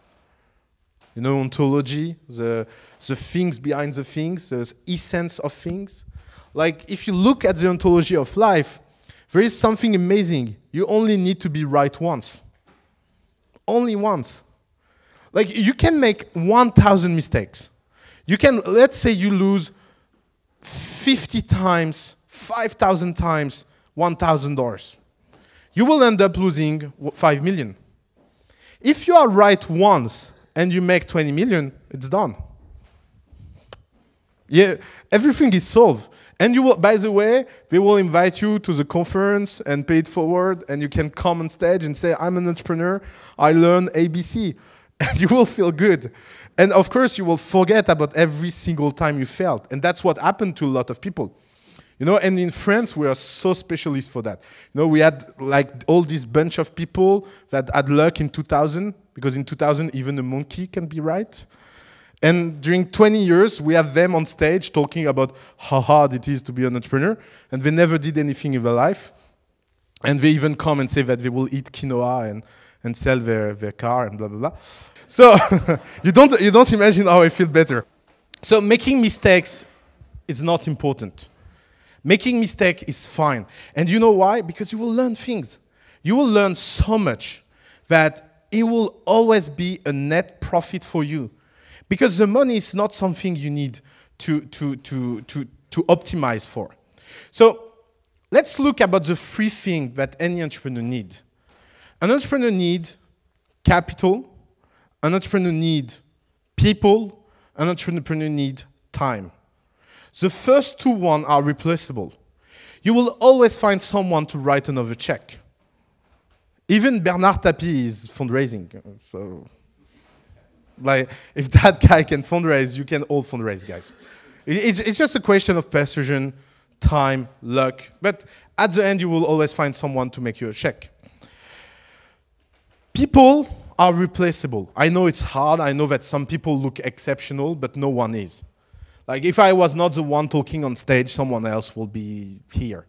you know, ontology, the things behind the things, the essence of things. Like, if you look at the ontology of life, there is something amazing. You only need to be right once. Only once. Like, you can make 1,000 mistakes. You can, let's say you lose 50 times, 5,000 times, $1,000. You will end up losing 5 million. If you are right once and you make 20 million, it's done. Yeah, everything is solved. And you will, by the way, they will invite you to the conference and pay it forward, and you can come on stage and say, I'm an entrepreneur, I learned ABC. And you will feel good. And of course, you will forget about every single time you failed. And that's what happened to a lot of people. You know, and in France, we are so specialist for that. You know, we had like all this bunch of people that had luck in 2000, because in 2000, even a monkey can be right. And during 20 years, we have them on stage talking about how hard it is to be an entrepreneur, and they never did anything in their life. And they even come and say that they will eat quinoa and sell their car and blah, blah, blah. So you don't imagine how I feel better. So making mistakes is not important. Making mistake is fine. And you know why? Because you will learn things. You will learn so much that it will always be a net profit for you. Because the money is not something you need to optimize for. So let's look about the three things that any entrepreneur needs. An entrepreneur needs capital, an entrepreneur needs people, an entrepreneur needs time. The first two ones are replaceable. You will always find someone to write another check. Even Bernard Tapie is fundraising. So, like, if that guy can fundraise, you can all fundraise, guys. It's just a question of precision, time, luck. But at the end, you will always find someone to make you a check. People are replaceable. I know it's hard. I know that some people look exceptional, but no one is. Like, if I was not the one talking on stage, someone else will be here.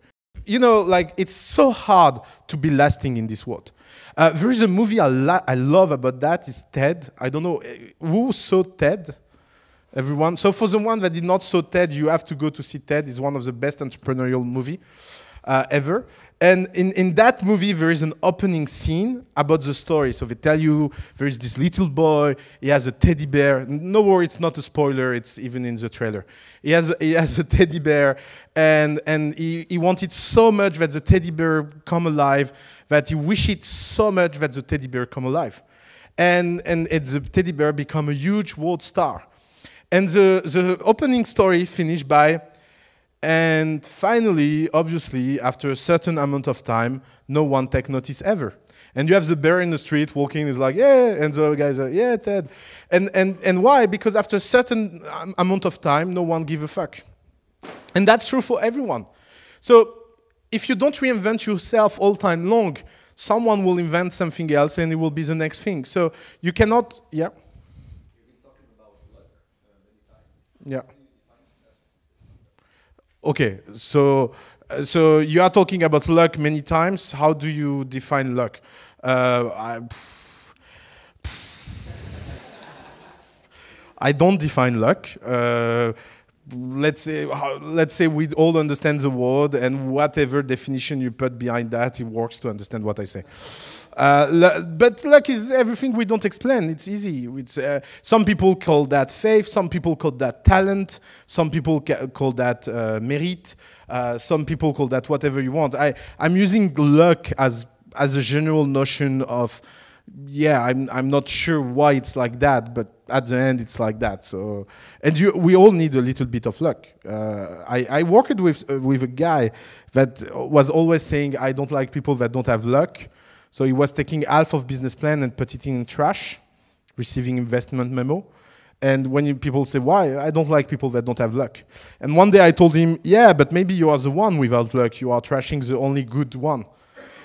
You know, like, it's so hard to be lasting in this world. There is a movie I love about that, is Ted. I don't know, who saw Ted? Everyone? So for the one that did not saw Ted, you have to go to see Ted. It's one of the best entrepreneurial movies ever. And in that movie, there is an opening scene about the story. So they tell you there is this little boy, he has a teddy bear. No worry, it's not a spoiler, it's even in the trailer. He has a teddy bear, and he wanted so much that the teddy bear come alive, that he wished so much that the teddy bear come alive. And the teddy bear become a huge world star. And the opening story finished by, and finally, obviously, after a certain amount of time, no one take notice ever. And you have the bear in the street walking, is like, yeah, and the guys are, yeah, Ted. And why? Because after a certain amount of time, no one give a fuck. And that's true for everyone. So if you don't reinvent yourself all time long, someone will invent something else and it will be the next thing. So you cannot, yeah. You've been talking about luck many times. Yeah. Okay, so you are talking about luck many times. How do you define luck? I don't define luck. Let's say we all understand the word, and whatever definition you put behind that, it works to understand what I say. But luck is everything we don't explain. It's easy. Some people call that faith. Some people call that talent. Some people call that merit. Some people call that whatever you want. I'm using luck as a general notion of, yeah, I'm not sure why it's like that, but at the end it's like that. So, and we all need a little bit of luck. I worked with a guy that was always saying, I don't like people that don't have luck. So he was taking half of business plan and put it in trash, receiving investment memo. And when people say, why? I don't like people that don't have luck. And one day I told him, yeah, but maybe you are the one without luck. You are trashing the only good one.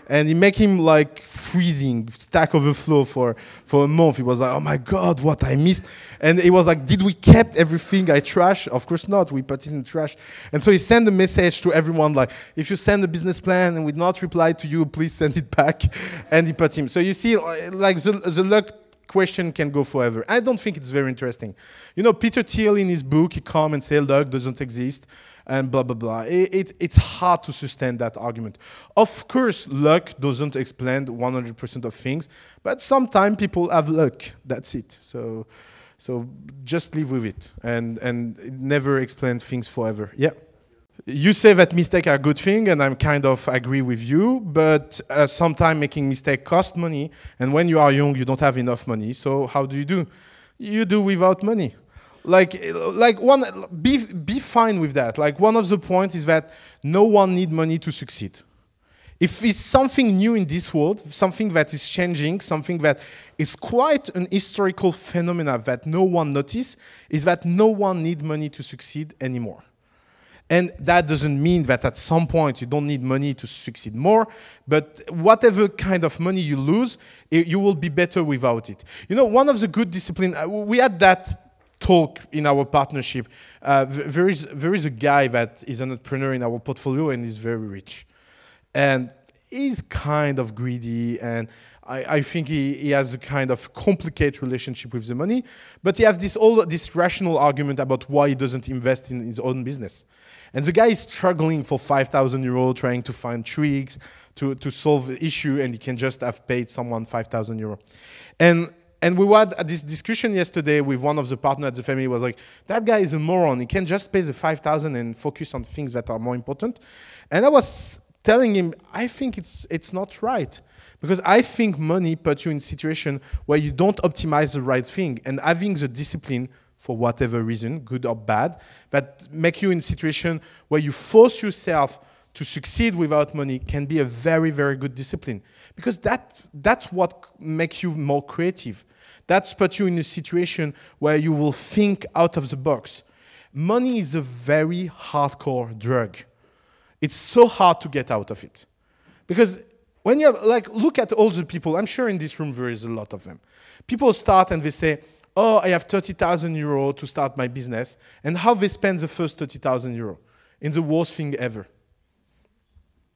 And he make him like freezing, Stack Overflow for a month. He was like, oh my God, what I missed. And he was like, did we kept everything I trashed? Of course not, we put it in the trash. And so he sent a message to everyone like, if you send a business plan and we not reply to you, please send it back. And he put him. So you see, like the luck question can go forever. I don't think it's very interesting. You know, Peter Thiel in his book, he come and say luck doesn't exist. And blah, blah, blah. It's hard to sustain that argument. Of course, luck doesn't explain 100% of things, but sometimes people have luck. That's it. So just live with it and it never explain things forever. Yeah. You say that mistakes are a good thing, and I'm kind of agree with you, but sometimes making mistakes cost money, and when you are young, you don't have enough money. So how do? You do without money. Be fine with that. Like, one of the points is that no one needs money to succeed. If it's something new in this world, something that is changing, something that is quite an historical phenomenon that no one noticed, is that no one needs money to succeed anymore. And that doesn't mean that at some point you don't need money to succeed more, but whatever kind of money you lose, you will be better without it. You know, one of the good disciplines, we had that talk in our partnership. There is a guy that is an entrepreneur in our portfolio and is very rich. And is kind of greedy, and I think he has a kind of complicated relationship with the money, but he has this rational argument about why he doesn't invest in his own business. And the guy is struggling for 5,000 euros, trying to find tricks to solve the issue, and he can just have paid someone 5,000 euros. And we had this discussion yesterday with one of the partners at the family. Was like, that guy is a moron. He can just pay the 5,000 and focus on things that are more important. And I was telling him, I think it's not right. Because I think money puts you in a situation where you don't optimize the right thing. And having the discipline, for whatever reason, good or bad, that make you in a situation where you force yourself to succeed without money can be a very, very good discipline. Because that's what makes you more creative. That's put you in a situation where you will think out of the box. Money is a very hardcore drug. It's so hard to get out of it. Because when you have, like, look at all the people, I'm sure in this room there is a lot of them. People start and they say, oh, I have 30,000 euros to start my business. And how they spend the first 30,000 euros? In the worst thing ever.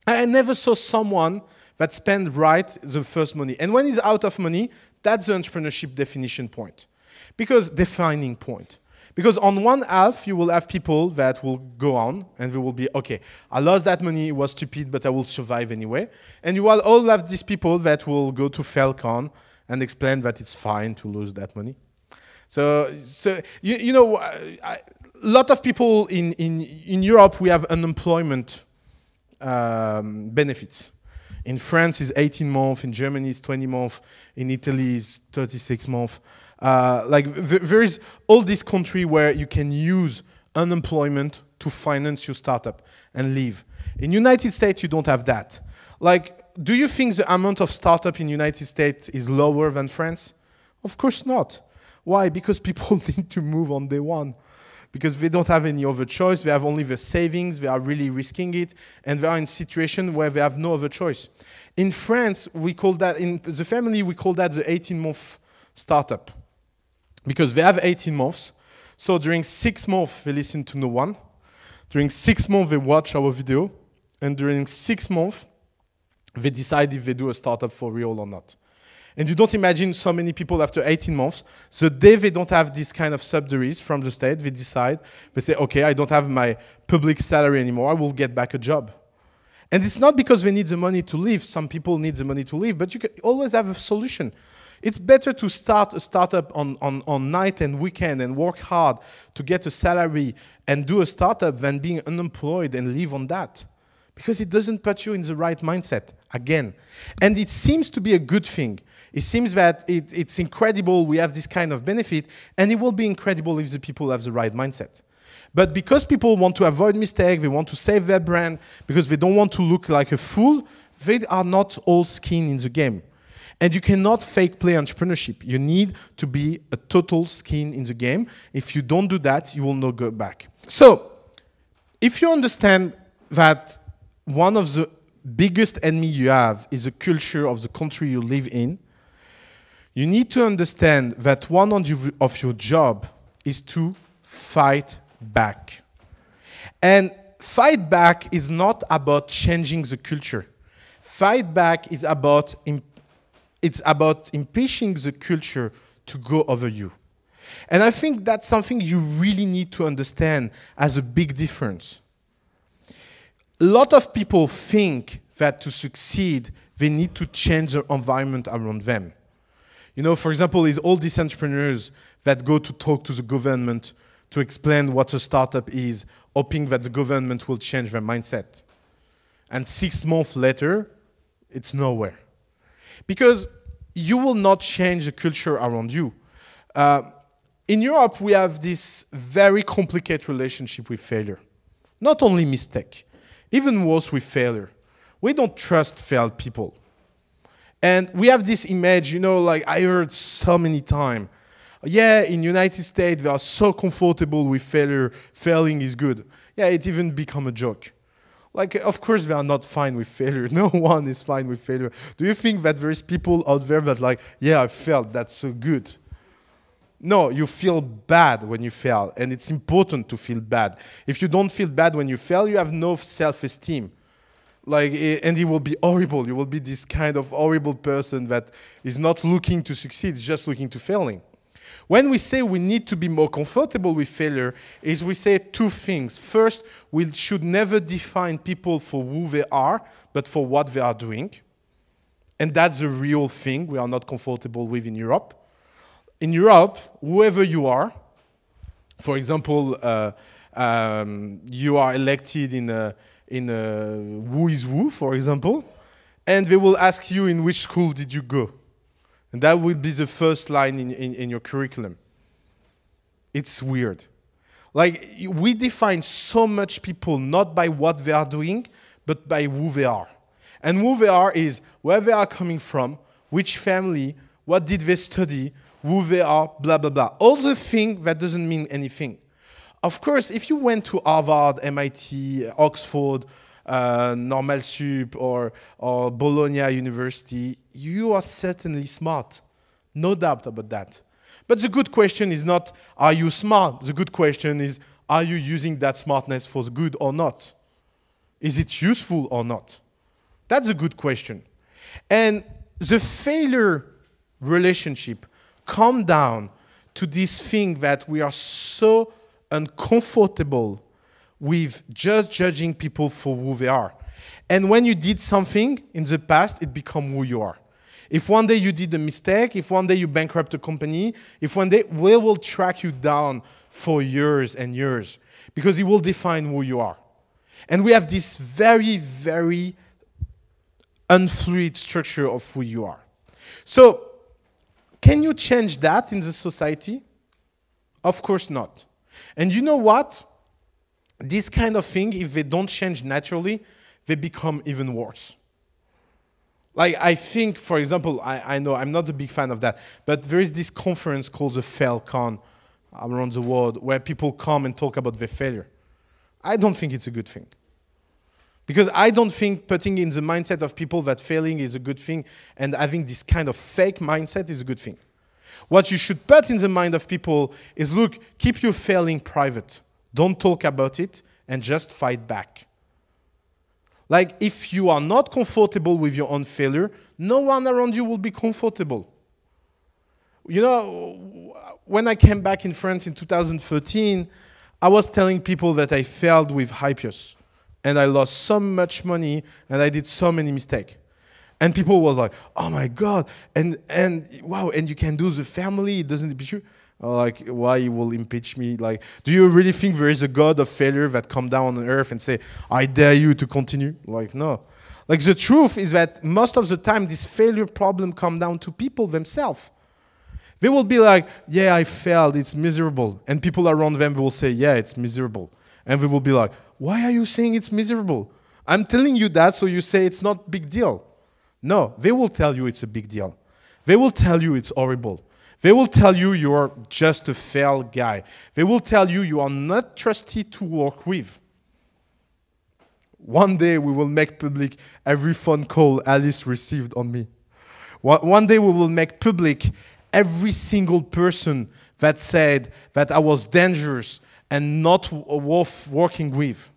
I never saw someone that spent right the first money. And when he's out of money, that's the entrepreneurship definition point. Because defining point. Because on one half, you will have people that will go on and they will be, okay, I lost that money, it was stupid, but I will survive anyway. And you will all have these people that will go to Falcon and explain that it's fine to lose that money. So you know, a lot of people in Europe, we have unemployment benefits. In France, it's 18 months. In Germany, it's 20 months. In Italy, it's 36 months. Like there is all this country where you can use unemployment to finance your startup and live. In United States, you don't have that. Like, do you think the amount of startup in United States is lower than France? Of course not. Why? Because people need to move on day one. Because they don't have any other choice. They have only the savings. They are really risking it. And they are in a situation where they have no other choice. In France, we call that, in the family, we call that the 18-month startup. Because they have 18 months. So during 6 months, they listen to no one. During 6 months, they watch our video. And during 6 months, they decide if they do a startup for real or not. And you don't imagine so many people after 18 months, the day they don't have this kind of subsidies from the state, they decide, they say, okay, I don't have my public salary anymore, I will get back a job. And it's not because they need the money to live. Some people need the money to live, but you can always have a solution. It's better to start a startup on night and weekend and work hard to get a salary and do a startup than being unemployed and live on that. Because it doesn't put you in the right mindset, again. And it seems to be a good thing. It seems that it's incredible we have this kind of benefit, and it will be incredible if the people have the right mindset. But because people want to avoid mistakes, they want to save their brand, because they don't want to look like a fool, they are not all skin in the game. And you cannot fake play entrepreneurship. You need to be a total skin in the game. If you don't do that, you will not go back. So, if you understand that one of the biggest enemy you have is the culture of the country you live in, you need to understand that one of your job is to fight back. And fight back is not about changing the culture. Fight back is about impeaching the culture to go over you. And I think that's something you really need to understand as a big difference. A lot of people think that to succeed, they need to change the environment around them. You know, for example, there's all these entrepreneurs that go to talk to the government to explain what a startup is, hoping that the government will change their mindset. And 6 months later, it's nowhere. Because you will not change the culture around you. In Europe, we have this very complicated relationship with failure. Not only mistake, even worse with failure. We don't trust failed people. And we have this image, you know, like I heard so many times. Yeah, in United States, they are so comfortable with failure. Failing is good. Yeah, it even become a joke. Like, of course, they are not fine with failure. No one is fine with failure. Do you think that there is people out there that like, yeah, I failed, that's so good? No, you feel bad when you fail, and it's important to feel bad. If you don't feel bad when you fail, you have no self-esteem. Like, and it will be horrible. You will be this kind of horrible person that is not looking to succeed, is just looking to failing. When we say we need to be more comfortable with failure, is we say two things. First, we should never define people for who they are, but for what they are doing. And that's the real thing we are not comfortable with in Europe. In Europe, whoever you are, for example, you are elected in a Who is Who, for example, and they will ask you in which school did you go. And that will be the first line in your curriculum. It's weird. Like, we define so much people not by what they are doing, but by who they are. And who they are is where they are coming from, which family, what did they study, who they are, blah, blah, blah. All the things that doesn't mean anything. Of course, if you went to Harvard, MIT, Oxford, Normal Sup, or Bologna University, you are certainly smart. No doubt about that. But the good question is not, are you smart? The good question is, are you using that smartness for the good or not? Is it useful or not? That's a good question. And the failure relationship comes down to this thing that we are so uncomfortable with just judging people for who they are. And when you did something in the past, it becomes who you are. If one day you did a mistake, if one day you bankrupt a company, if one day we will track you down for years and years, because it will define who you are. And we have this very, very unfluid structure of who you are. So, can you change that in the society? Of course not. And you know what? This kind of thing, if they don't change naturally, they become even worse. Like, I think, for example, I know I'm not a big fan of that, but there is this conference called the FailCon around the world where people come and talk about their failure. I don't think it's a good thing. Because I don't think putting in the mindset of people that failing is a good thing and having this kind of fake mindset is a good thing. What you should put in the mind of people is, look, keep your failing private. Don't talk about it and just fight back. Like, if you are not comfortable with your own failure, no one around you will be comfortable. You know, when I came back in France in 2013, I was telling people that I failed with Hypius. And I lost so much money, and I did so many mistakes. And people was like, oh my God, and wow, and you can do the family, it doesn't impeach you? Like, why you will impeach me? Like, do you really think there is a God of failure that come down on earth and say, I dare you to continue? Like, no. Like, the truth is that most of the time, this failure problem come down to people themselves. They will be like, yeah, I failed, it's miserable. And people around them will say, yeah, it's miserable. And they will be like, why are you saying it's miserable? I'm telling you that so you say it's not a big deal. No, they will tell you it's a big deal. They will tell you it's horrible. They will tell you you're just a failed guy. They will tell you you are not trusted to work with. One day we will make public every phone call Alice received on me. One day we will make public every single person that said that I was dangerous and not worth working with.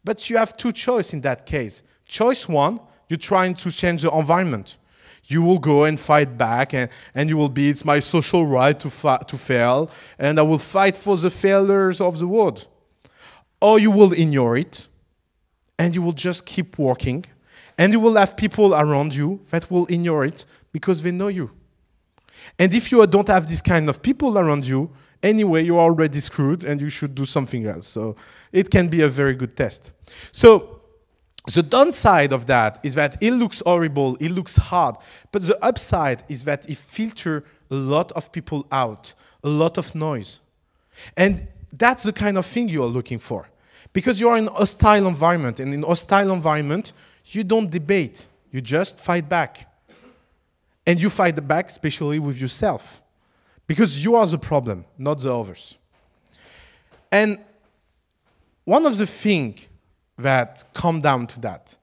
But you have two choices in that case. Choice one, you're trying to change the environment. You will go and fight back, and you will be, it's my social right to fail, and I will fight for the failures of the world. Or you will ignore it, and you will just keep working, and you will have people around you that will ignore it because they know you. And if you don't have this kind of people around you, anyway, you're already screwed and you should do something else. So it can be a very good test. So the downside of that is that it looks horrible, it looks hard, but the upside is that it filters a lot of people out, a lot of noise. And that's the kind of thing you are looking for. Because you are in a hostile environment, and in a hostile environment, you don't debate, you just fight back. And you fight back especially with yourself. Because you are the problem, not the others. And one of the things that come down to that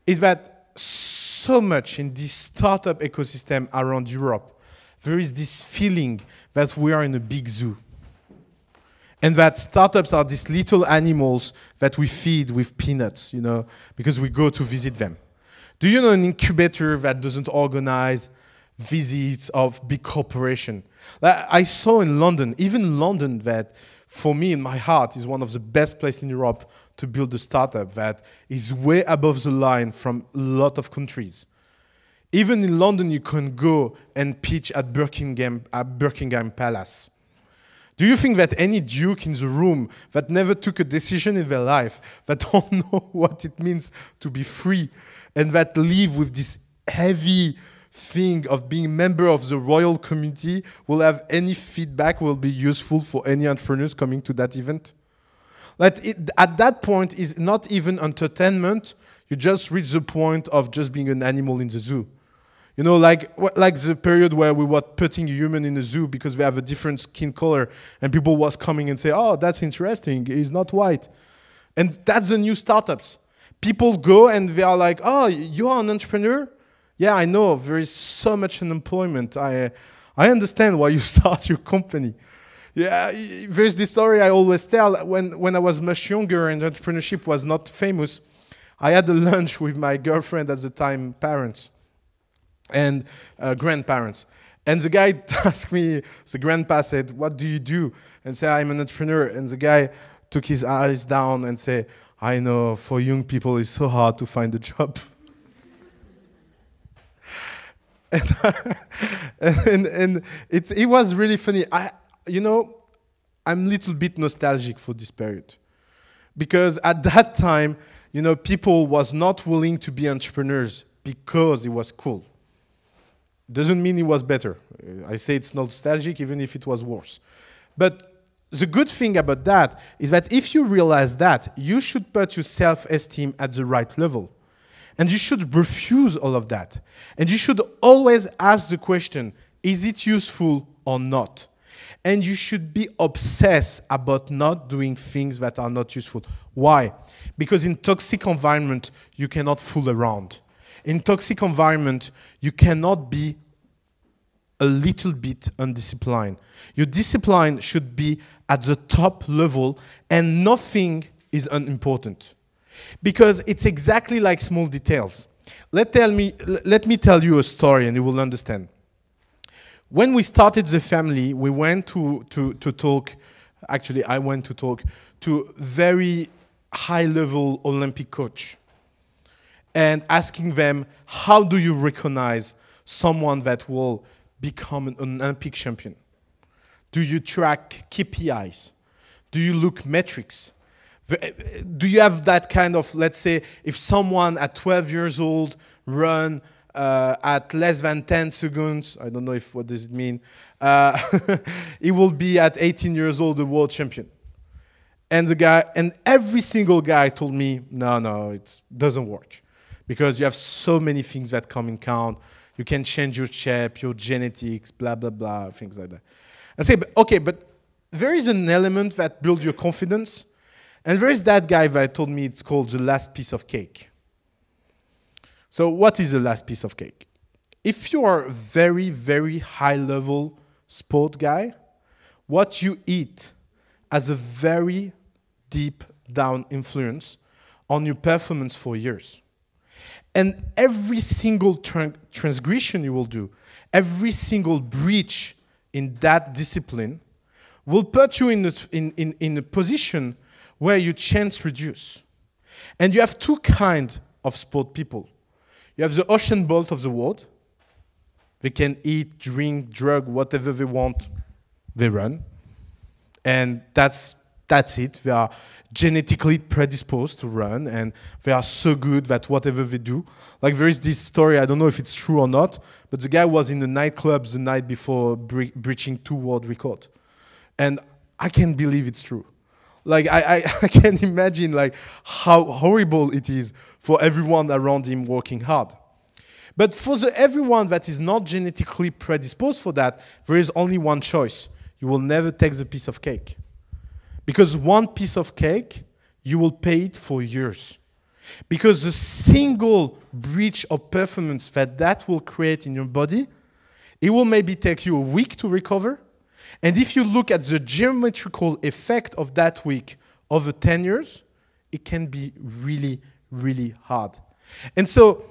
is that so much in this startup ecosystem around Europe, there is this feeling that we are in a big zoo. And that startups are these little animals that we feed with peanuts, because we go to visit them. Do you know an incubator that doesn't organize visits of big corporation? I saw in London, even London, that for me in my heart is one of the best places in Europe to build a startup that is way above the line from a lot of countries. Even in London, you can go and pitch at Buckingham Palace. Do you think that any duke in the room that never took a decision in their life, that don't know what it means to be free, and that live with this heavy thing of being a member of the royal community, will have any feedback will be useful for any entrepreneurs coming to that event? At that point, it's not even entertainment. You just reach the point of just being an animal in the zoo. Like the period where we were putting a human in a zoo because they have a different skin color, and people was coming and say, "Oh, that's interesting. He's not white," and that's the new startups. People go and they are like, "Oh, you are an entrepreneur? Yeah, I know. There is so much unemployment. I understand why you start your company." Yeah, there's this story I always tell. When I was much younger and entrepreneurship was not famous, I had a lunch with my girlfriend at the time, parents. And grandparents. And the guy asked me, the grandpa said, "What do you do?" And said, "I'm an entrepreneur." And the guy took his eyes down and said, "I know, for young people it's so hard to find a job." and it was really funny. I'm a little bit nostalgic for this period. Because at that time, people was not willing to be entrepreneurs because it was cool. Doesn't mean it was better. I say it's nostalgic even if it was worse. But the good thing about that is that if you realize that, you should put your self-esteem at the right level. And you should refuse all of that. And you should always ask the question, is it useful or not? And you should be obsessed about not doing things that are not useful. Why? Because in toxic environment, you cannot fool around. In toxic environment, you cannot be a little bit undisciplined. Your discipline should be at the top level, and nothing is unimportant. Because it's exactly like small details. Let me tell you a story and you will understand. When we started the family, we went to talk, actually I went to talk to very high-level Olympic coach. And asking them, how do you recognize someone that will become an Olympic champion? Do you track KPIs? Do you look metrics? Do you have that kind of, let's say, if someone at 12 years old run at less than 10 seconds, I don't know what does it mean, he will be at 18 years old a world champion. And every single guy told me, no, it doesn't work. Because you have so many things that come in count. You can change your shape, your genetics, blah, blah, blah, things like that. And say, okay, but there is an element that builds your confidence. And there is that guy that told me it's called the last piece of cake. So what is the last piece of cake? If you are a very, very high-level sport guy, what you eat has a very deep down influence on your performance for years. And every single transgression you will do, every single breach in that discipline will put you in a position where your chance reduce. And you have two kinds of sport people. You have the Usain Bolt of the world. They can eat, drink, drug, whatever they want, they run. And that's it. They are genetically predisposed to run, and they are so good that whatever they do. Like there is this story, I don't know if it's true or not, but the guy was in the nightclub the night before breaching 2 world records. And I can't believe it's true. Like I can imagine like how horrible it is for everyone around him working hard. But for everyone that is not genetically predisposed for that, there is only one choice. You will never take the piece of cake. Because one piece of cake, you will pay it for years. Because the single breach of performance that will create in your body, it will maybe take you a week to recover, And if you look at the geometrical effect of that week over 10 years, it can be really, really hard. And so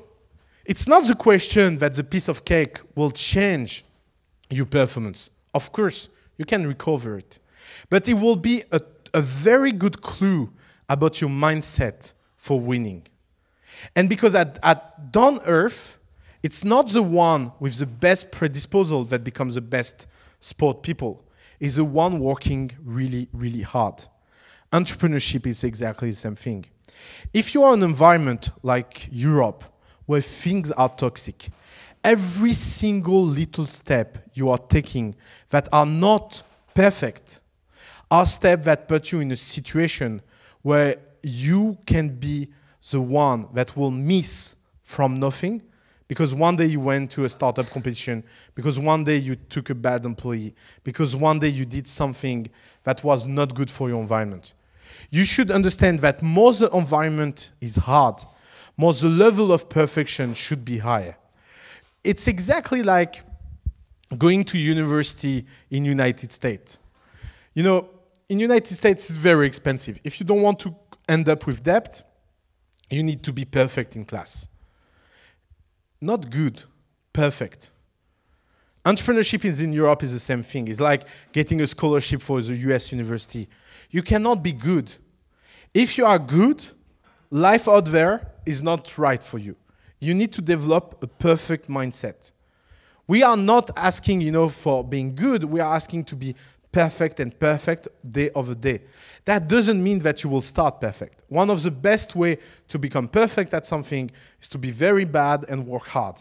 it's not the question that the piece of cake will change your performance. Of course, you can recover it. But it will be a very good clue about your mindset for winning. And because at down earth, it's not the one with the best predisposal that becomes the best sport people. It's the one working really, really hard. Entrepreneurship is exactly the same thing. If you are in an environment like Europe, where things are toxic, every single little step you are taking that are not perfect are steps that put you in a situation where you can be the one that will miss from nothing, because one day you went to a startup competition, because one day you took a bad employee, because one day you did something that was not good for your environment. You should understand that more the environment is hard, more the level of perfection should be higher. It's exactly like going to university in United States. You know, in United States it's very expensive. If you don't want to end up with debt, you need to be perfect in class. Not good, perfect. Entrepreneurship in Europe is the same thing. It's like getting a scholarship for the US university. You cannot be good. If you are good, life out there is not right for you. You need to develop a perfect mindset. We are not asking, for being good. We are asking to be perfect and perfect day over day. That doesn't mean that you will start perfect. One of the best ways to become perfect at something is to be very bad and work hard.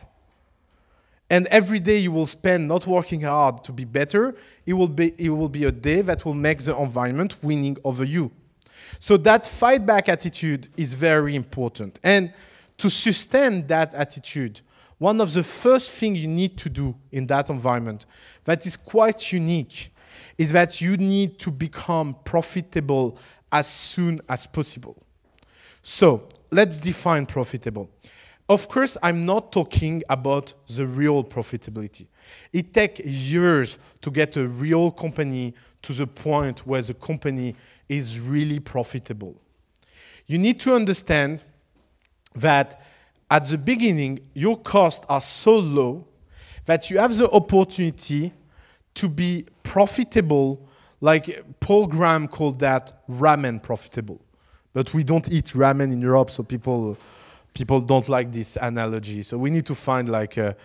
And every day you will spend not working hard to be better, it will be a day that will make the environment winning over you. So that fight back attitude is very important. And to sustain that attitude, one of the first things you need to do in that environment that is quite unique is that you need to become profitable as soon as possible. So let's define profitable. Of course, I'm not talking about the real profitability. It takes years to get a real company to the point where the company is really profitable. You need to understand that at the beginning, your costs are so low that you have the opportunity to be profitable, like Paul Graham called that ramen profitable. But we don't eat ramen in Europe, so people don't like this analogy. So we need to find like a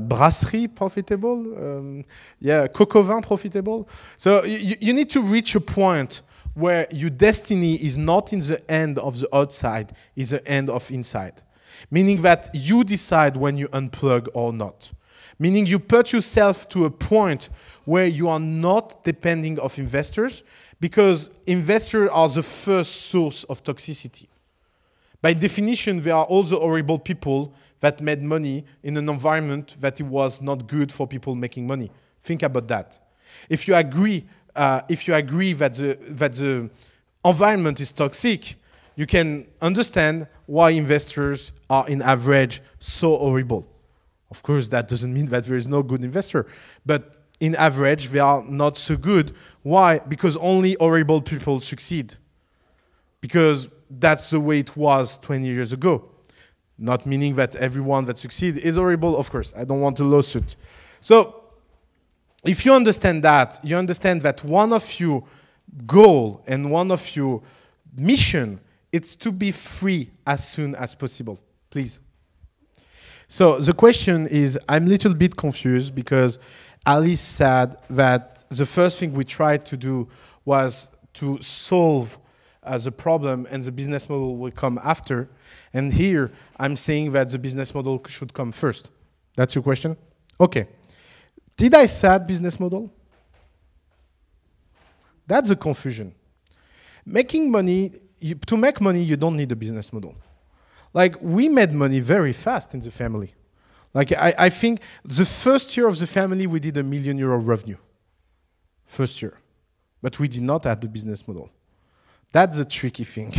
brasserie profitable, coq au vin profitable. So you need to reach a point where your destiny is not in the end of the outside, is the end of inside. Meaning that you decide when you unplug or not. Meaning you put yourself to a point where you are not depending on investors, because investors are the first source of toxicity. By definition, there are also horrible people that made money in an environment that it was not good for people making money. Think about that. If you agree that the environment is toxic, you can understand why investors are, in average, so horrible. Of course, that doesn't mean that there is no good investor, but in average, they are not so good. Why? Because only horrible people succeed. Because that's the way it was 20 years ago. Not meaning that everyone that succeeds is horrible, of course. I don't want a lawsuit. So, if you understand that, you understand that one of your goal and one of your mission is to be free as soon as possible. Please. So the question is, I'm a little bit confused because Alice said that the first thing we tried to do was to solve the problem and the business model will come after. And here I'm saying that the business model should come first. That's your question? Okay. Did I say business model? That's the confusion. Making money, to make money, you don't need a business model. Like, we made money very fast in the family. Like, I think the first year of the family, we did €1 million revenue. First year. But we did not have the business model. That's the tricky thing.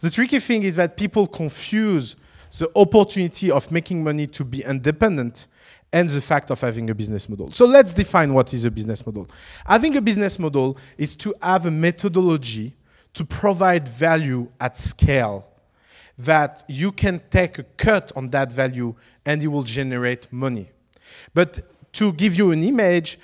The tricky thing is that people confuse the opportunity of making money to be independent and the fact of having a business model. So let's define what is a business model. Having a business model is to have a methodology to provide value at scale that you can take a cut on that value and it will generate money. But to give you an image,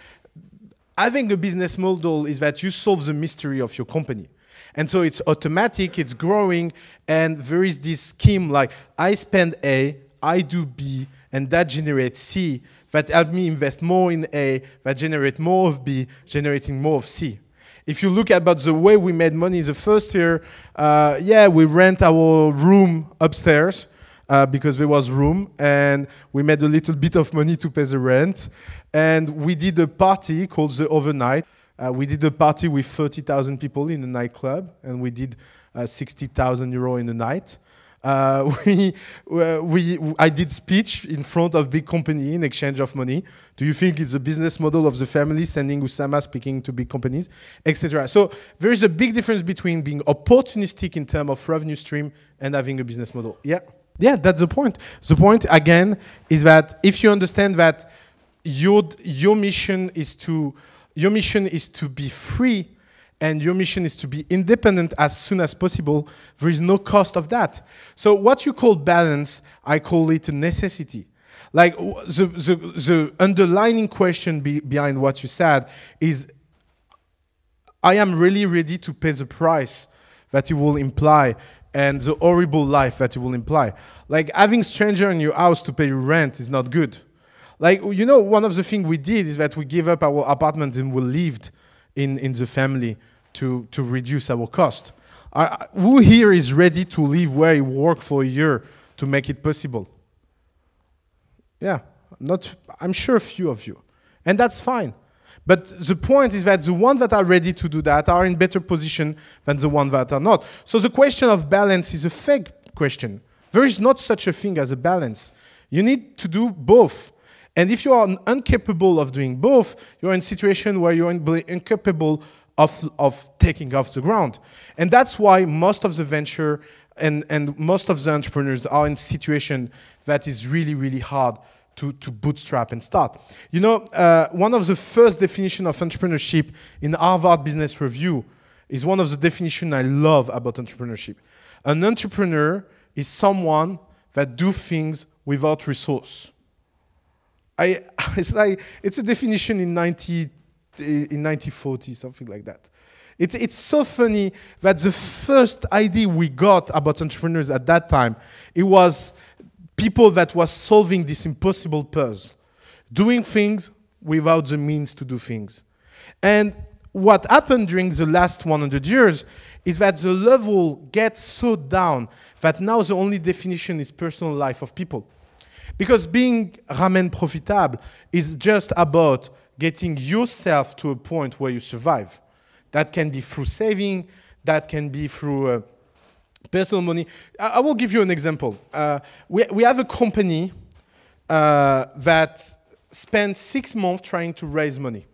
having a business model is that you solve the mystery of your company. And so it's automatic, it's growing, and there is this scheme like I spend A, I do B, and that generates C, that help me invest more in A, that generate more of B, generating more of C. If you look about the way we made money the first year, yeah, we rent our room upstairs because there was room, and we made a little bit of money to pay the rent. And we did a party called the Overnight. We did a party with 30,000 people in a nightclub, and we did 60,000 euro in a night. I did speech in front of big company in exchange of money. Do you think it's a business model of the family sending Oussama speaking to big companies, etc.? So there is a big difference between being opportunistic in terms of revenue stream and having a business model. Yeah, yeah, that's the point. The point again is that if you understand that your mission is to be free, and your mission is to be independent as soon as possible, there is no cost of that. So what you call balance, I call it a necessity. Like the underlying question behind what you said is, I am really ready to pay the price that it will imply and the horrible life that it will imply. Like having stranger in your house to pay your rent is not good. Like, you know, one of the things we did is that we gave up our apartment and we lived in the family to reduce our cost. Who here is ready to live where he worked for a year to make it possible? Yeah, I'm sure a few of you. And that's fine. But the point is that the ones that are ready to do that are in better position than the ones that are not. So the question of balance is a fake question. There is not such a thing as a balance. You need to do both. And if you are incapable of doing both, you're in a situation where you're incapable of taking off the ground. And that's why most of the venture and most of the entrepreneurs are in a situation that is really, really hard to bootstrap and start. You know, one of the first definitions of entrepreneurship in Harvard Business Review is one of the definitions I love about entrepreneurship. An entrepreneur is someone that do things without resource. It's a definition in 1940, something like that. It's so funny that the first idea we got about entrepreneurs at that time, it was people that was solving this impossible puzzle, doing things without the means to do things. And what happened during the last 100 years is that the level gets so down that now the only definition is personal life of people. Because being ramen profitable is just about getting yourself to a point where you survive. That can be through saving, that can be through personal money. I will give you an example. We have a company that spent 6 months trying to raise money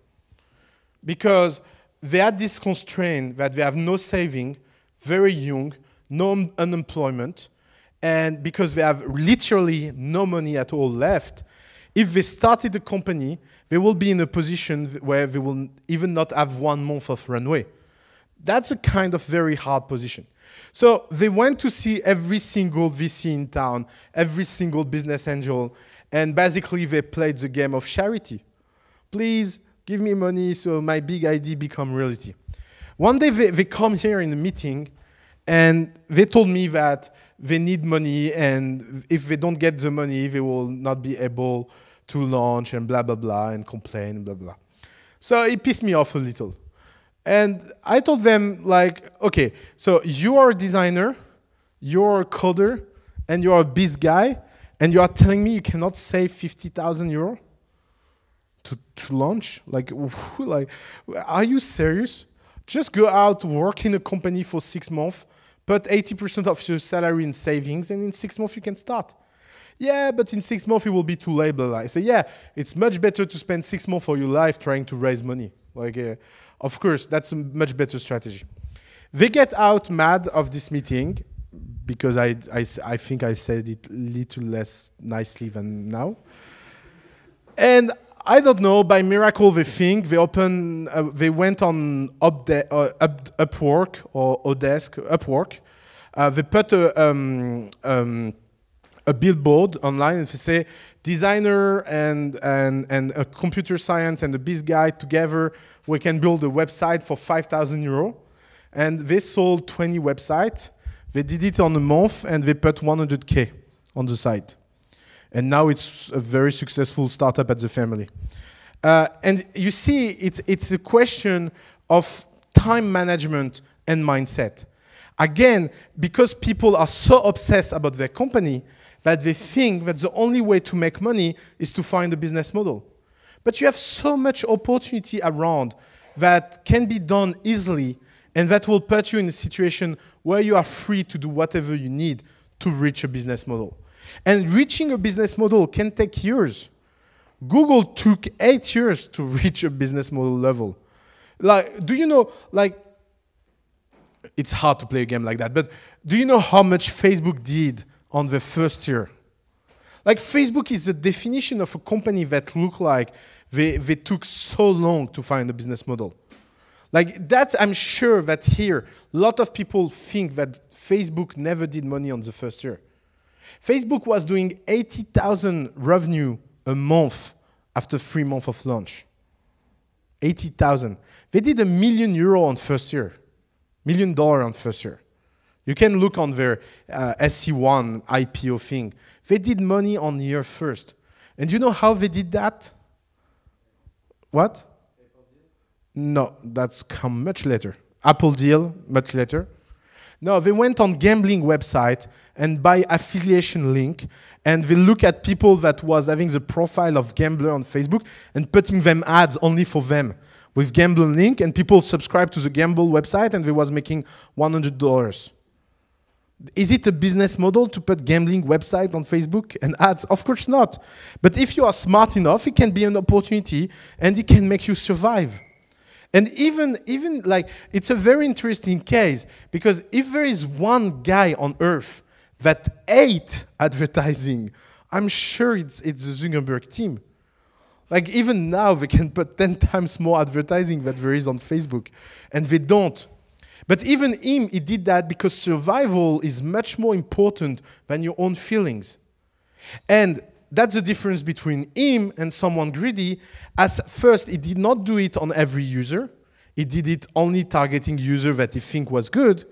because they had this constraint that they have no saving, very young, no unemployment, and because they have literally no money at all left, if they started a company, they will be in a position where they will even not have 1 month of runway. That's a kind of very hard position. So they went to see every single VC in town, every single business angel, and basically they played the game of charity. Please give me money so my big idea become reality. One day they come here in a meeting and they told me that they need money, and if they don't get the money, they will not be able to launch and blah, blah, blah, and complain, blah, blah. So it pissed me off a little. And I told them, like, okay, so you are a designer, you're a coder, and you're a biz guy, and you are telling me you cannot save 50,000 euro to launch? Like, are you serious? Just go out, work in a company for 6 months, put 80% of your salary in savings, and in 6 months you can start. Yeah, but in 6 months it will be too late. Blah, blah. I say, yeah, it's much better to spend 6 months of your life trying to raise money. Like, of course, that's a much better strategy. They get out mad of this meeting because I think I said it a little less nicely than now. And I don't know, by miracle they think, they went on Upwork or Odesk, Upwork. They put a billboard online and they say, designer and a computer science and a biz guy together, we can build a website for 5,000 euro. And they sold 20 websites. They did it on a month and they put 100K on the site. And now it's a very successful startup at the family. And you see, it's a question of time management and mindset. Again, because people are so obsessed about their company that they think that the only way to make money is to find a business model. But you have so much opportunity around that can be done easily and that will put you in a situation where you are free to do whatever you need to reach a business model. And reaching a business model can take years. Google took 8 years to reach a business model level. Like, do you know, like, it's hard to play a game like that, but do you know how much Facebook did on the first year? Like, Facebook is the definition of a company that look like they took so long to find a business model. Like that, I'm sure that here, a lot of people think that Facebook never did money on the first year. Facebook was doing 80,000 revenue a month after 3 months of launch. 80,000. They did €1 million on first year. $1 million on first year. You can look on their SC1 IPO thing. They did money on year first. And you know how they did that? What? No, that's come much later. Apple deal, much later. No, they went on gambling website and buy affiliation link, and they look at people that was having the profile of gambler on Facebook and putting them ads only for them with gambling link, and people subscribe to the gamble website and they was making $100. Is it a business model to put gambling website on Facebook and ads? Of course not. But if you are smart enough, it can be an opportunity and it can make you survive. And even like, it's a very interesting case, because if there is one guy on earth that hates advertising, I'm sure it's the Zuckerberg team. Like even now, they can put 10 times more advertising than there is on Facebook, and they don't. But even him, he did that because survival is much more important than your own feelings. And that's the difference between him and someone greedy. As first, he did not do it on every user. He did it only targeting user that he think was good.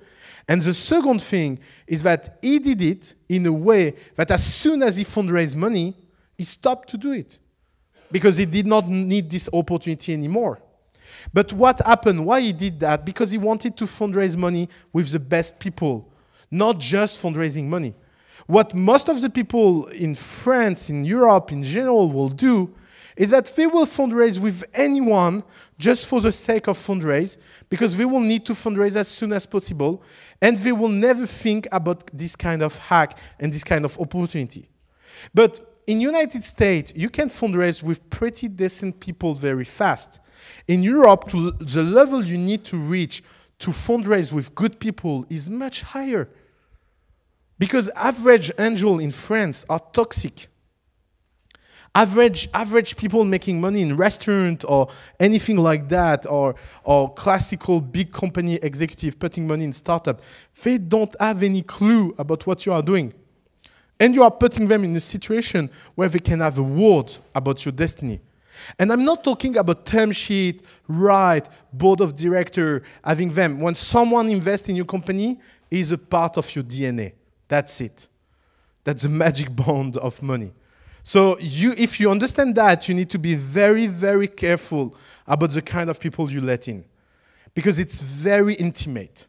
And the second thing is that he did it in a way that as soon as he fundraised money, he stopped to do it, because he did not need this opportunity anymore. But what happened? Why he did that? Because he wanted to fundraise money with the best people, not just fundraising money. What most of the people in France, in Europe in general will do is that they will fundraise with anyone just for the sake of fundraise, because they will need to fundraise as soon as possible, and they will never think about this kind of hack and this kind of opportunity. But in United States, you can fundraise with pretty decent people very fast. In Europe, to the level you need to reach to fundraise with good people is much higher. Because average angels in France are toxic. Average people making money in restaurant or anything like that, or classical big company executive putting money in startup, they don't have any clue about what you are doing. And you are putting them in a situation where they can have a word about your destiny. And I'm not talking about term sheet, right, board of director, having them. When someone invests in your company, is a part of your DNA. That's it. That's the magic bond of money. So if you understand that, you need to be very, very careful about the kind of people you let in, because it's very intimate.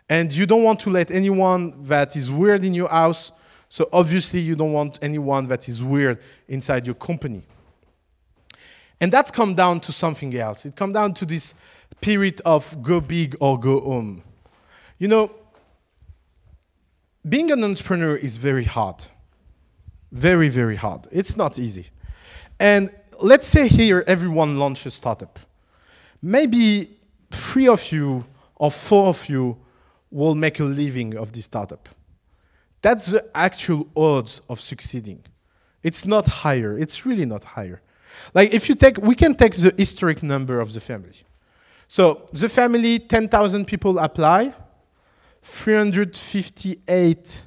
And you don't want to let anyone that is weird in your house, so obviously you don't want anyone that is weird inside your company. And that's come down to something else. It comes down to this spirit of go big or go home. You know, being an entrepreneur is very hard. Very, very hard. It's not easy. And let's say here everyone launches a startup. Maybe 3 of you or 4 of you will make a living of this startup. That's the actual odds of succeeding. It's not higher. It's really not higher. Like if you take, we can take the historic number of the family. So the family, 10,000 people apply, 358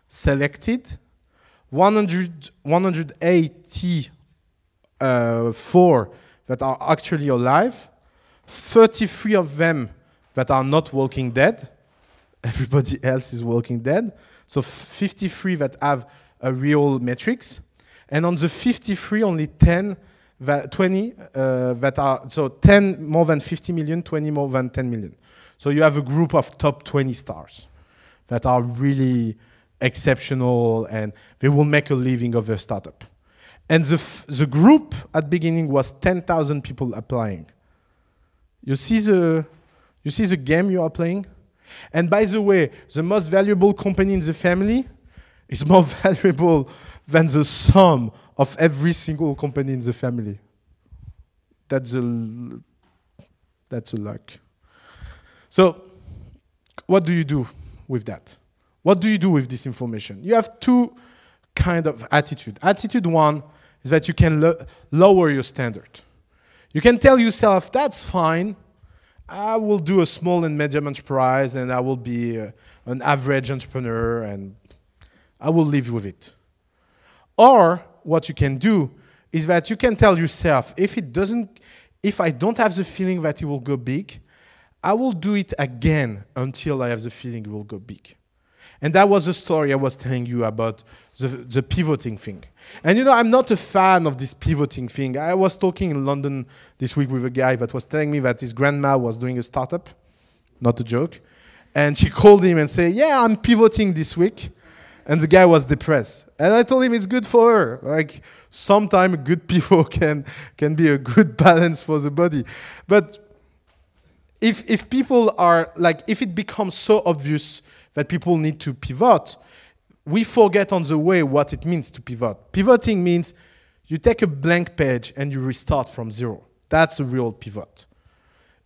selected, 184 that are actually alive, 33 of them that are not Walking Dead. Everybody else is Walking Dead. So 53 that have a real metrics. And on the 53, only 20 that are, so 10 more than 50 million, 20 more than 10 million. So you have a group of top 20 stars that are really exceptional and they will make a living of their startup. And the group at beginning was 10,000 people applying. You see the game you are playing? And by the way, the most valuable company in the family is more valuable than the sum of every single company in the family. That's a luck. So what do you do with that? What do you do with this information? You have two kind of attitude. Attitude one is that you can lower your standard. You can tell yourself, that's fine. I will do a small and medium enterprise and I will be an average entrepreneur and I will live with it. Or what you can do is that you can tell yourself, if I don't have the feeling that it will go big, I will do it again until I have the feeling it will go big. And that was the story I was telling you about the pivoting thing. And you know, I'm not a fan of this pivoting thing. I was talking in London this week with a guy that was telling me that his grandma was doing a startup, not a joke. And she called him and said, yeah, I'm pivoting this week. And the guy was depressed. And I told him it's good for her. Like, sometimes a good pivot can be a good balance for the body. But if people are, like, if it becomes so obvious that people need to pivot, we forget on the way what it means to pivot. Pivoting means you take a blank page and you restart from zero. That's a real pivot.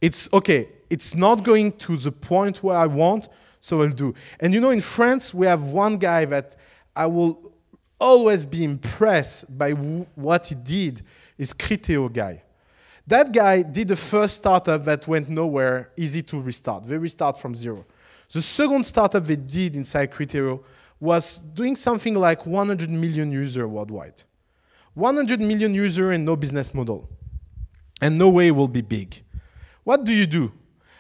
It's okay, it's not going to the point where I want, so I'll do. And you know, in France, we have one guy that I will always be impressed by what he did, is Criteo guy. That guy did the first startup that went nowhere, easy to restart. They restart from zero. The second startup they did inside Criteo was doing something like 100 million users worldwide. 100 million users and no business model. And no way it will be big. What do you do?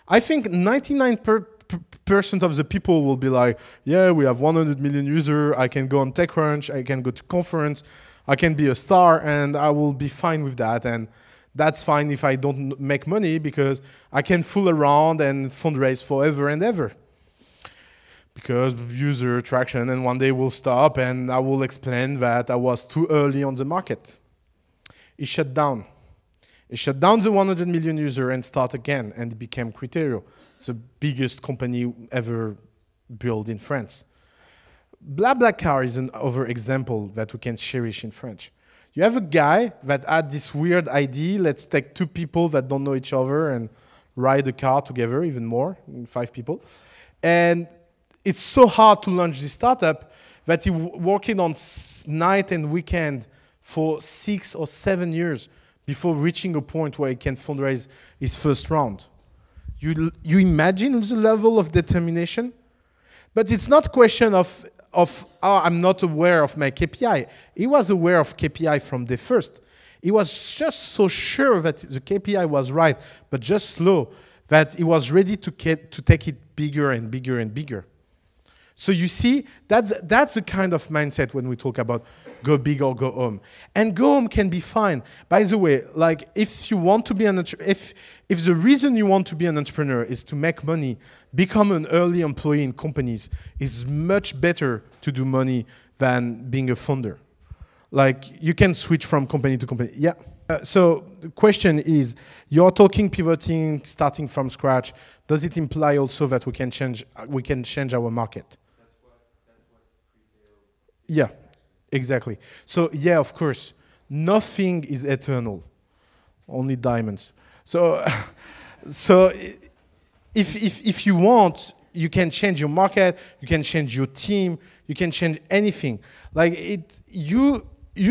I think 99% of the people will be like, yeah, we have 100 million users, I can go on TechCrunch, I can go to conference, I can be a star, and I will be fine with that. And that's fine if I don't make money because I can fool around and fundraise forever and ever. Because user attraction, and one day will stop and I will explain that I was too early on the market. It shut down. It shut down the 100 million user and start again, and it became Criteo, the biggest company ever built in France. BlaBlaCar is another example that we can cherish in French. You have a guy that had this weird idea, let's take two people that don't know each other and ride a car together, even more, 5 people. And it's so hard to launch this startup that he working on night and weekend for 6 or 7 years before reaching a point where he can fundraise his first round. You imagine the level of determination? But it's not a question of oh, I'm not aware of my KPI. He was aware of KPI from the first. He was just so sure that the KPI was right, but just slow, that he was ready to take it bigger and bigger and bigger. So you see, that's the kind of mindset when we talk about go big or go home. And go home can be fine. By the way, like if you want to be if the reason you want to be an entrepreneur is to make money, become an early employee in companies is much better to do money than being a founder. Like you can switch from company to company. Yeah. So the question is, you're talking pivoting, starting from scratch. Does it imply also that we can change our market? Yeah, exactly. So yeah, of course, nothing is eternal, only diamonds. So, if you want, you can change your market, you can change your team, you can change anything. Like you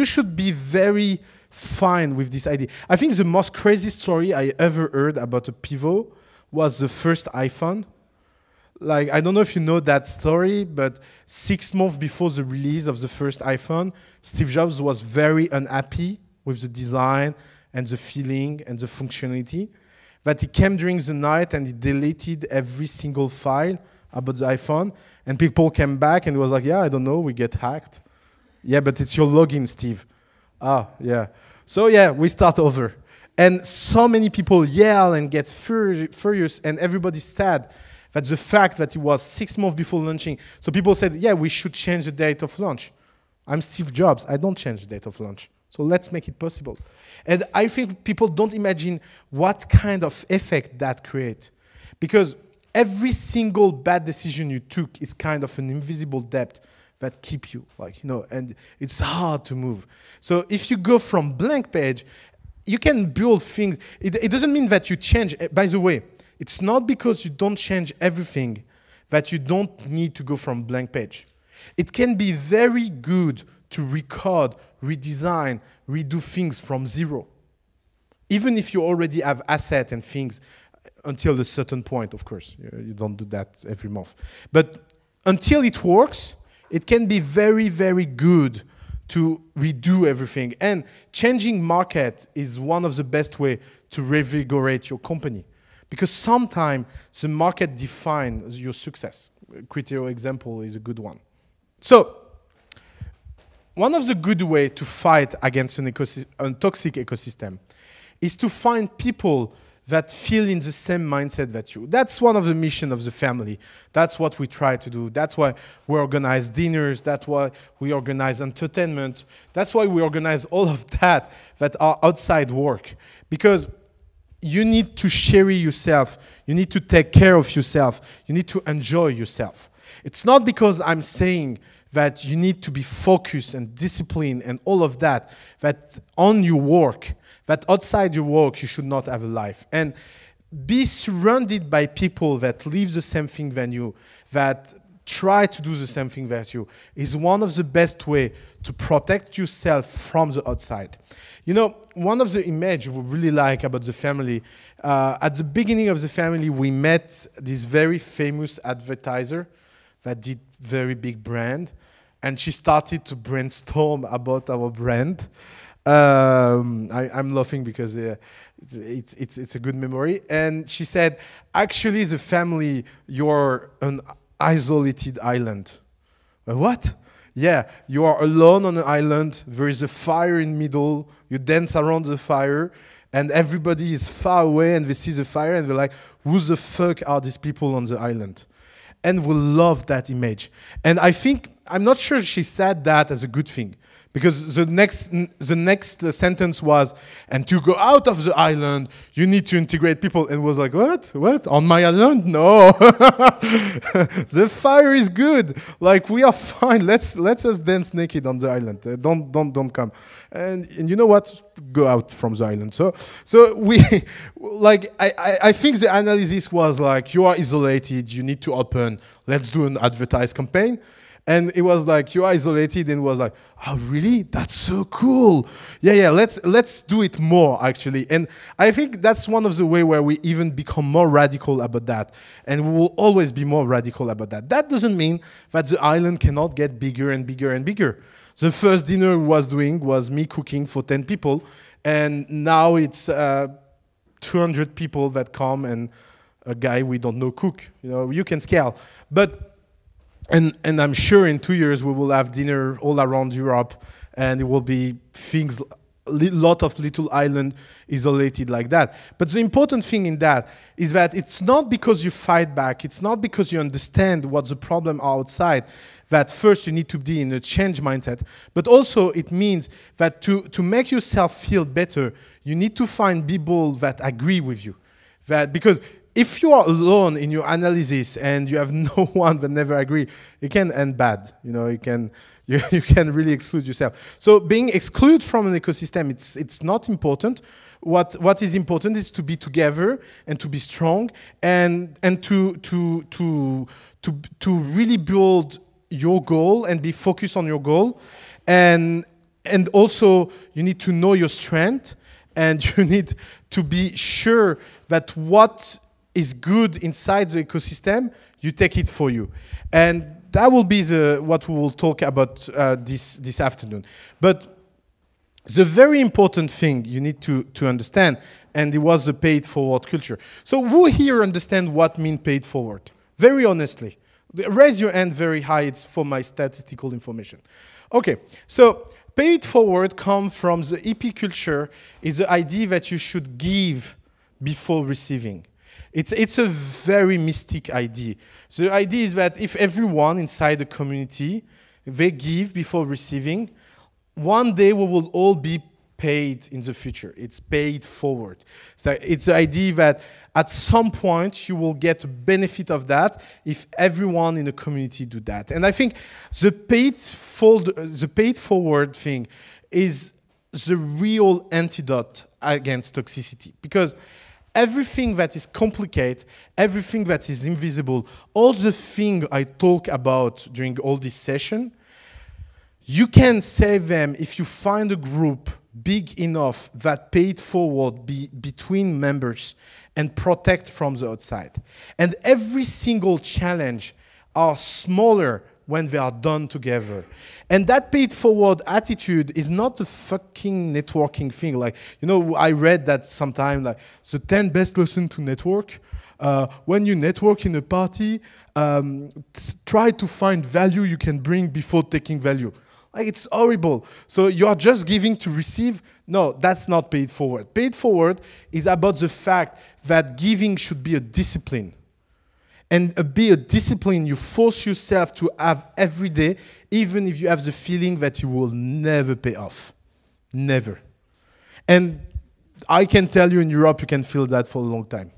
should be very fine with this idea. I think the most crazy story I ever heard about a pivot was the first iPhone. Like, I don't know if you know that story, but 6 months before the release of the first iPhone, Steve Jobs was very unhappy with the design and the feeling and the functionality. That he came during the night and he deleted every single file about the iPhone, and people came back and was like, yeah, I don't know, we get hacked. Yeah, but it's your login, Steve. Ah, yeah. So yeah, we start over. And so many people yell and get furious, and everybody's sad that the fact that it was 6 months before launching. So people said, yeah, we should change the date of launch. I'm Steve Jobs, I don't change the date of launch. So let's make it possible. And I think people don't imagine what kind of effect that creates. Because every single bad decision you took is kind of an invisible debt that keep you, like, you know, and it's hard to move. So if you go from blank page, you can build things. It doesn't mean that you change. By the way, it's not because you don't change everything that you don't need to go from blank page. It can be very good to record, redesign, redo things from zero. Even if you already have assets and things until a certain point, of course. You don't do that every month. But until it works, it can be very, very good to redo everything. And changing market is one of the best ways to revigorate your company. Because sometimes the market defines your success. A critical example is a good one. So, one of the good ways to fight against a toxic ecosystem is to find people that feel in the same mindset that you. That's one of the missions of the family. That's what we try to do. That's why we organize dinners. That's why we organize entertainment. That's why we organize all of that are outside work. Because you need to share yourself. You need to take care of yourself. You need to enjoy yourself. It's not because I'm saying that you need to be focused and disciplined and all of that, that on your work, that outside your work you should not have a life. And be surrounded by people that live the same thing than you, that try to do the same thing that you, is one of the best ways to protect yourself from the outside. You know, one of the images we really like about the family, at the beginning of the family, we met this very famous advertiser that did very big brand, and she started to brainstorm about our brand. I'm laughing because it's a good memory. And she said, actually, the family, you're an isolated island. What? Yeah, you are alone on an island. There is a fire in the middle. You dance around the fire, and everybody is far away, and they see the fire, and they're like, who the fuck are these people on the island? And we love that image. And I think, I'm not sure she said that as a good thing. Because the next sentence was, and to go out of the island, you need to integrate people. And was like, what? What? On my island? No. The fire is good. Like, we are fine. Let's us dance naked on the island. Don't come. And you know what? Go out from the island. So we, like, I think the analysis was like, you are isolated. You need to open. Let's do an advertised campaign. And it was like, you are isolated, and it was like, oh, really? That's so cool. Yeah, let's do it more, actually. And I think that's one of the ways where we even become more radical about that. And we will always be more radical about that. That doesn't mean that the island cannot get bigger and bigger and bigger. The first dinner we was doing was me cooking for 10 people. And now it's 200 people that come, and a guy we don't know cook. You know, you can scale. But And I'm sure in 2 years we will have dinner all around Europe, and it will be things, lot of little island isolated like that. But the important thing in that is that it's not because you fight back, it's not because you understand what the problem are outside, that first you need to be in a change mindset, but also it means that to make yourself feel better, you need to find people that agree with you. That because if you are alone in your analysis and you have no one that never agree, it can end bad. You know, you can really exclude yourself. So being excluded from an ecosystem, it's not important. What is important is to be together and to be strong and to really build your goal and be focused on your goal. And And also, you need to know your strength, and you need to be sure that what is good inside the ecosystem, you take it for you. And that will be what we will talk about this afternoon. But the very important thing you need to understand, and it was the paid forward culture. So who here understand what means paid forward? Very honestly. Raise your hand very high, it's for my statistical information. Okay, so paid forward comes from the EP culture, is the idea that you should give before receiving. It's a very mystic idea. So the idea is that if everyone inside the community, they give before receiving, one day we will all be paid in the future. It's paid forward. So it's the idea that at some point you will get a benefit of that if everyone in the community do that. And I think the paid forward thing is the real antidote against toxicity, because everything that is complicated, everything that is invisible, all the things I talk about during all this session, you can save them if you find a group big enough that paid forward between members and protect from the outside. And every single challenge are smaller when they are done together. And that paid forward attitude is not a fucking networking thing. Like, you know, I read that sometime, like, the 10 best lessons to network. When you network in a party, try to find value you can bring before taking value. Like, it's horrible. So you are just giving to receive. No, that's not paid forward. Paid forward is about the fact that giving should be a discipline. And be a discipline you force yourself to have every day, even if you have the feeling that you will never pay off. Never. And I can tell you in Europe, you can feel that for a long time.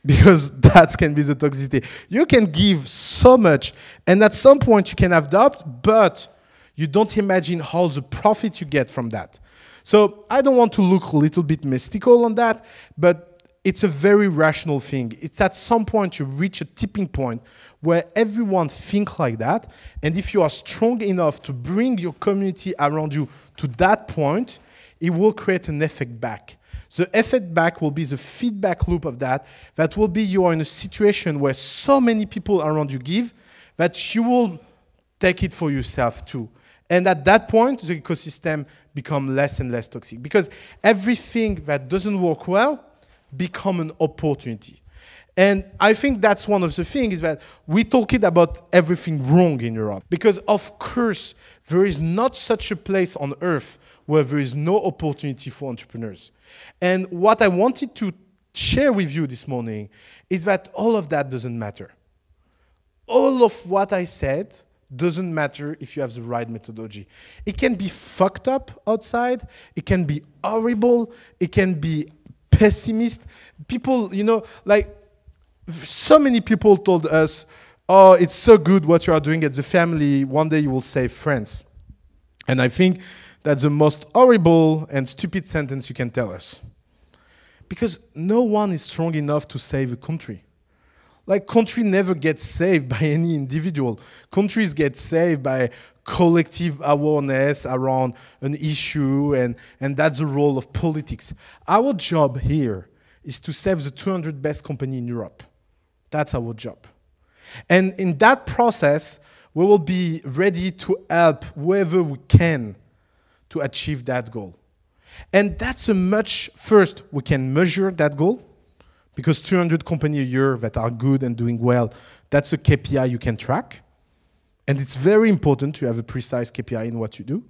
Because that can be the toxicity. You can give so much, and at some point you can have doubt, but you don't imagine all the profit you get from that. So I don't want to look a little bit mystical on that, but it's a very rational thing. It's at some point you reach a tipping point where everyone thinks like that, and if you are strong enough to bring your community around you to that point, it will create an effect back. The effect back will be the feedback loop of that. That will be you are in a situation where so many people around you give that you will take it for yourself too. And at that point, the ecosystem becomes less and less toxic, because everything that doesn't work well becomes an opportunity. And I think that's one of the things, is that we talking about everything wrong in Europe. Because of course, there is not such a place on earth where there is no opportunity for entrepreneurs. And what I wanted to share with you this morning is that all of that doesn't matter. All of what I said doesn't matter if you have the right methodology. It can be fucked up outside. It can be horrible. It can be pessimist. People, you know, like, so many people told us, oh, it's so good what you are doing at the family. One day you will save France. And I think that's the most horrible and stupid sentence you can tell us. Because no one is strong enough to save a country. Like, country never gets saved by any individual. Countries get saved by collective awareness around an issue, and that's the role of politics. Our job here is to save the 200 best companies in Europe. That's our job. And in that process, we will be ready to help whoever we can to achieve that goal. And that's a much, first, we can measure that goal, because 200 companies a year that are good and doing well, that's a KPI you can track. And it's very important to have a precise KPI in what you do.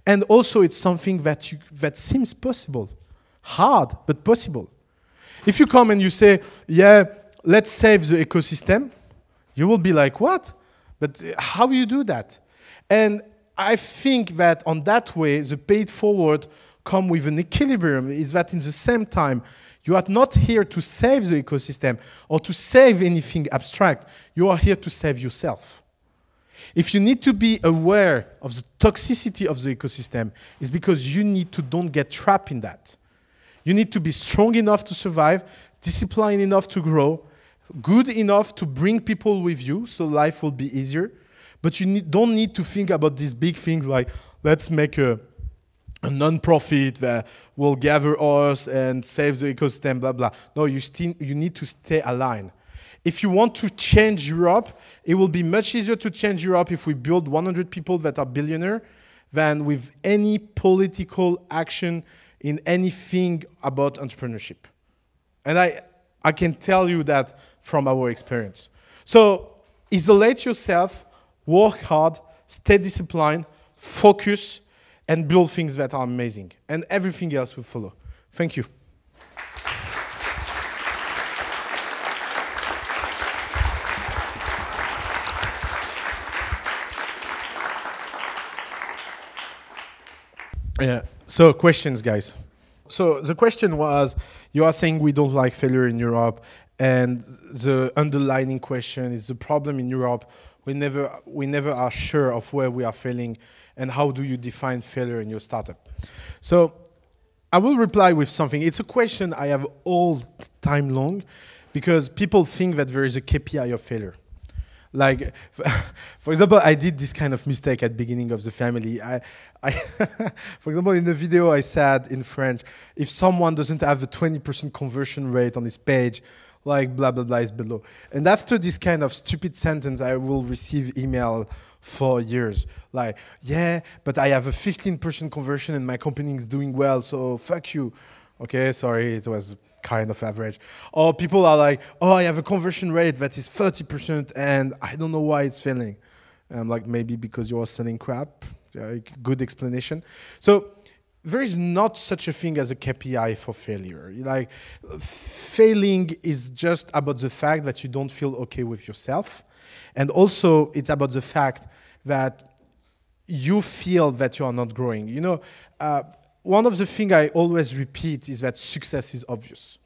And also it's something that seems possible. Hard, but possible. If you come and you say, yeah, let's save the ecosystem, you will be like, what? But how do you do that? And I think that on that way, the paid forward come with an equilibrium, is that in the same time, you are not here to save the ecosystem or to save anything abstract. You are here to save yourself. If you need to be aware of the toxicity of the ecosystem, it's because you need to don't get trapped in that. You need to be strong enough to survive, disciplined enough to grow, good enough to bring people with you so life will be easier. But you don't need to think about these big things like, let's make a non-profit that will gather us and save the ecosystem, blah, blah. No, you need to stay aligned. If you want to change Europe, it will be much easier to change Europe if we build 100 people that are billionaires than with any political action in anything about entrepreneurship. And I can tell you that from our experience. So isolate yourself, work hard, stay disciplined, focus, and build things that are amazing. And everything else will follow. Thank you. Yeah. So questions, guys. So the question was, you are saying we don't like failure in Europe, and the underlining question is the problem in Europe. We never are sure of where we are failing, and how do you define failure in your startup? So I will reply with something. It's a question I have all time long, because people think that there is a KPI of failure. Like, for example, I did this kind of mistake at the beginning of the family. For example, in the video I said in French, if someone doesn't have a 20% conversion rate on his page, like blah, blah, blah is below. And after this kind of stupid sentence, I will receive email for years. Like, yeah, but I have a 15% conversion and my company is doing well, so fuck you. Okay, sorry, it was kind of average. Or people are like, oh, I have a conversion rate that is 30% and I don't know why it's failing. And I'm like, maybe because you're selling crap. Good explanation. So there is not such a thing as a KPI for failure. Like, failing is just about the fact that you don't feel okay with yourself. And also it's about the fact that you feel that you are not growing. You know, one of the things I always repeat is that success is obvious.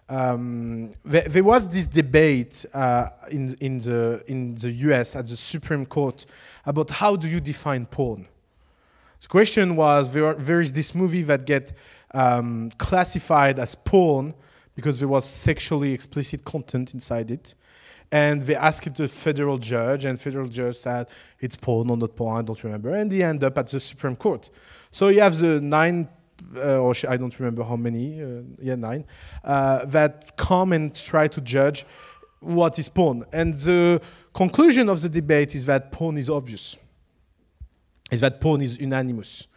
There was this debate in the US at the Supreme Court about how do you define porn. The question was, there is this movie that get classified as porn because there was sexually explicit content inside it. And they asked the federal judge, and federal judge said, it's porn or not porn, I don't remember. And they end up at the Supreme Court. So you have the 9, or I don't remember how many, 9, that come and try to judge what is porn. And the conclusion of the debate is that porn is obvious, is that porn is unanimous.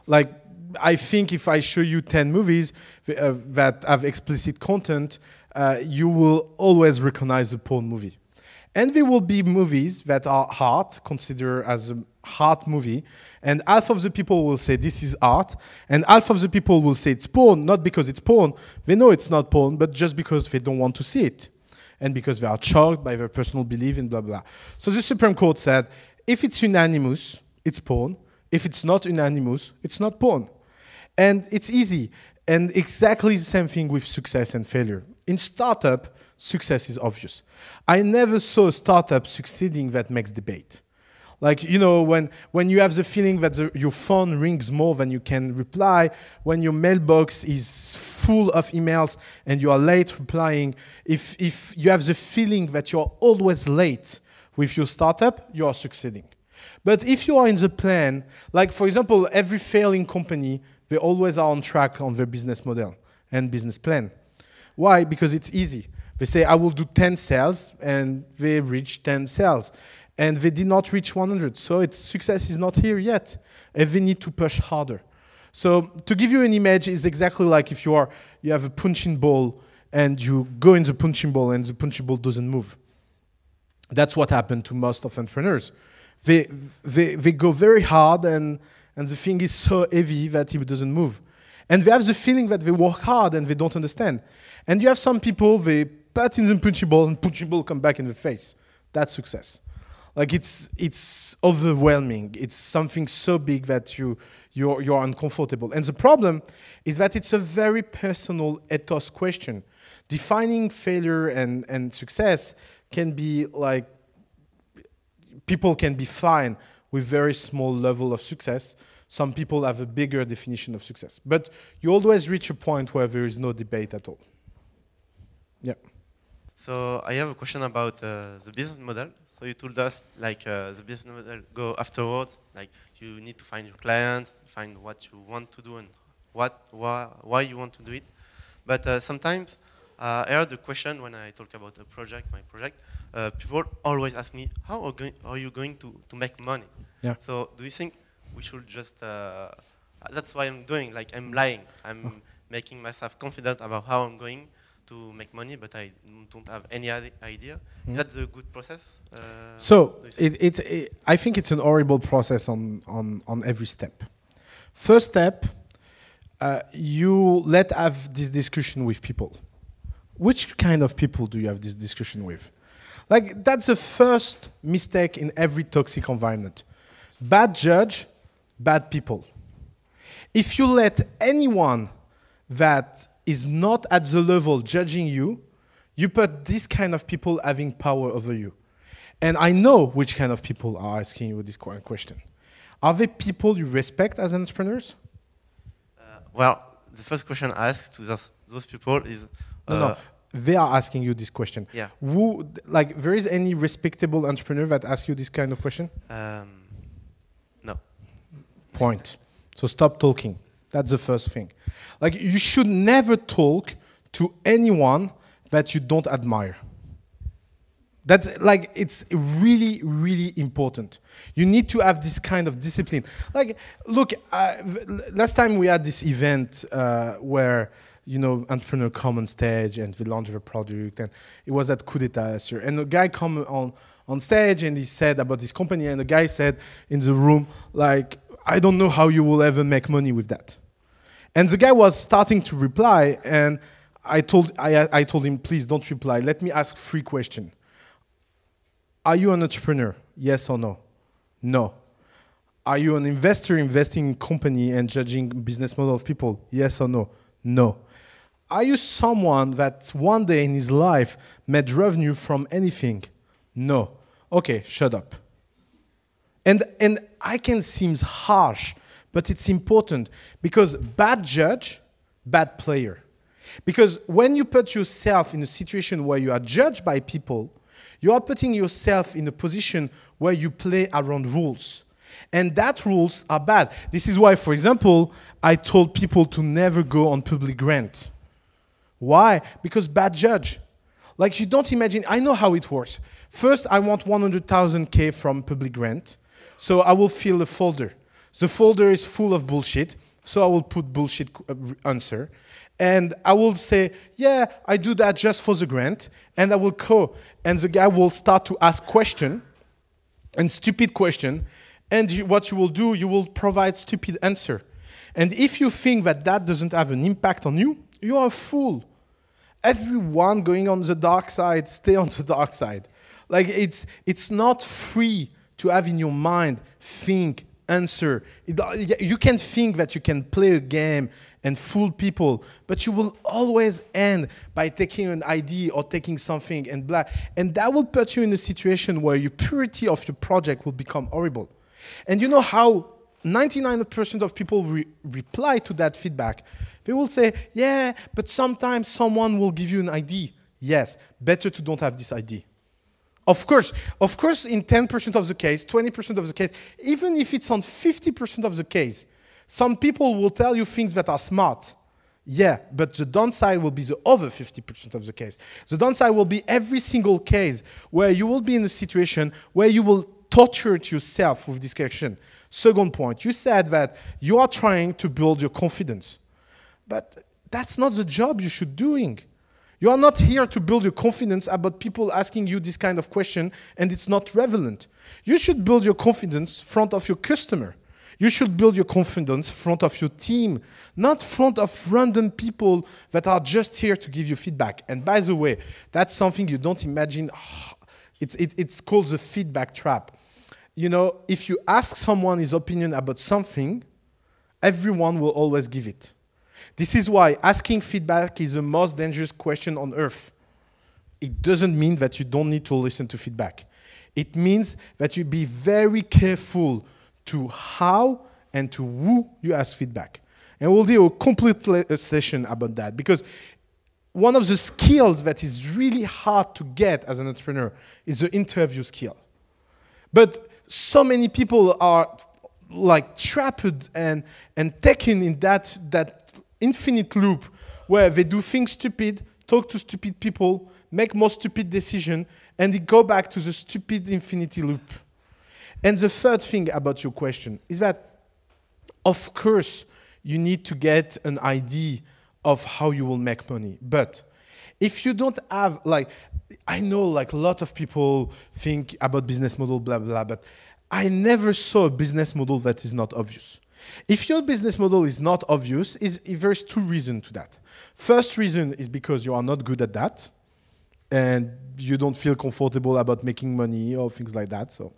Like, I think if I show you 10 movies that have explicit content, you will always recognize a porn movie. And there will be movies that are art, considered as a art movie, and half of the people will say this is art, and half of the people will say it's porn, not because it's porn, they know it's not porn, but just because they don't want to see it, and because they are shocked by their personal belief in blah, blah. So the Supreme Court said, if it's unanimous, it's porn. If it's not unanimous, it's not porn. And it's easy. And exactly the same thing with success and failure. In startup, success is obvious. I never saw a startup succeeding that makes debate. Like, you know, when you have the feeling that your phone rings more than you can reply, when your mailbox is full of emails and you are late replying, if you have the feeling that you're always late with your startup, you are succeeding. But if you are in the plan, like, for example, every failing company, they always are on track on their business model and business plan. Why? Because it's easy. They say, I will do 10 sales, and they reach 10 sales. And they did not reach 100. So its success is not here yet. And they need to push harder. So to give you an image, it's exactly like if you have a punching ball, and you go in the punching ball, and the punching ball doesn't move. That's what happened to most of entrepreneurs. They go very hard, and the thing is so heavy that it doesn't move. And they have the feeling that they work hard and they don't understand. And you have some people, they pat in the punching ball and punching ball come back in the face. That's success. Like, it's overwhelming. It's something so big that you're uncomfortable. And the problem is that it's a very personal ethos question. Defining failure and success can be like, people can be fine with very small level of success. Some people have a bigger definition of success. But you always reach a point where there is no debate at all. Yeah. So I have a question about the business model. So you told us like the business model go afterwards. Like you need to find your clients, find what you want to do and why you want to do it. But sometimes I heard the question when I talk about a project, my project. People always ask me, how are you going to make money? Yeah. So do you think we should just? That's why I'm doing. Like I'm lying. I'm making myself confident about how I'm going to make money, but I don't have any idea. Is that the good process? So I think it's an horrible process on every step. First step, you have this discussion with people. Which kind of people do you have this discussion with? Like, that's the first mistake in every toxic environment. Bad judge, bad people. If you let anyone that is not at the level judging you, you put this kind of people having power over you. And I know which kind of people are asking you this question. Are they people you respect as entrepreneurs? Well, the first question I ask to those people is... No, they are asking you this question. Yeah. There is any respectable entrepreneur that asks you this kind of question? No. Point. So stop talking. That's the first thing. Like, you should never talk to anyone that you don't admire. That's like, it's really, really important. You need to have this kind of discipline. Like, look, last time we had this event where, you know, entrepreneur come on stage and they launch their product, and it was at Coup d'etat last year. And a guy come on stage and he said about this company, and the guy said in the room, like, I don't know how you will ever make money with that. And the guy was starting to reply, and I told him, please don't reply. Let me ask 3 questions. Are you an entrepreneur? Yes or no? No. Are you an investor investing in company and judging business model of people? Yes or no? No. Are you someone that one day in his life made revenue from anything? No. Okay, shut up. And I can seem harsh, but it's important, because bad judge, bad player. Because when you put yourself in a situation where you are judged by people, you are putting yourself in a position where you play around rules. And that rules are bad. This is why, for example, I told people to never go on public grant. Why? Because bad judge. Like, you don't imagine, I know how it works. First, I want 100,000 from public grant, so I will fill a folder. The folder is full of bullshit, so I will put bullshit answer. And I will say, yeah, I do that just for the grant, and I will go. And the guy will start to ask question, and stupid question, and what you will do, you will provide stupid answer. And if you think that that doesn't have an impact on you, you are a fool. Everyone going on the dark side, stay on the dark side. Like, it's not free to have in your mind, think, answer. You can think that you can play a game and fool people, but you will always end by taking an idea or taking something and blah. And that will put you in a situation where your purity of your project will become horrible. And you know how 99% of people reply to that feedback? They will say, yeah, but sometimes someone will give you an idea. Yes, better to don't have this idea. Of course, in 10% of the case, 20% of the case, even if it's on 50% of the case, some people will tell you things that are smart. Yeah, but the downside will be the other 50% of the case. The downside will be every single case where you will be in a situation where you will torture yourself with this question. Second point, you said that you are trying to build your confidence. But that's not the job you should be doing. You are not here to build your confidence about people asking you this kind of question, and it's not relevant. You should build your confidence in front of your customer. You should build your confidence in front of your team, not in front of random people that are just here to give you feedback. And by the way, that's something you don't imagine. It's called the feedback trap. You know, if you ask someone his opinion about something, everyone will always give it. This is why asking feedback is the most dangerous question on earth. It doesn't mean that you don't need to listen to feedback. It means that you be very careful to how and to who you ask feedback. And we'll do a complete session about that, because one of the skills that is really hard to get as an entrepreneur is the interview skill. But so many people are like trapped and taken in that infinite loop where they do things stupid, talk to stupid people, make more stupid decisions, and they go back to the stupid infinity loop. And the third thing about your question is that, of course, you need to get an idea of how you will make money. But if you don't have, like, I know like a lot of people think about business model, blah, blah, but I never saw a business model that is not obvious. If your business model is not obvious, there's two reasons to that. First reason is because you are not good at that, and you don't feel comfortable about making money or things like that. So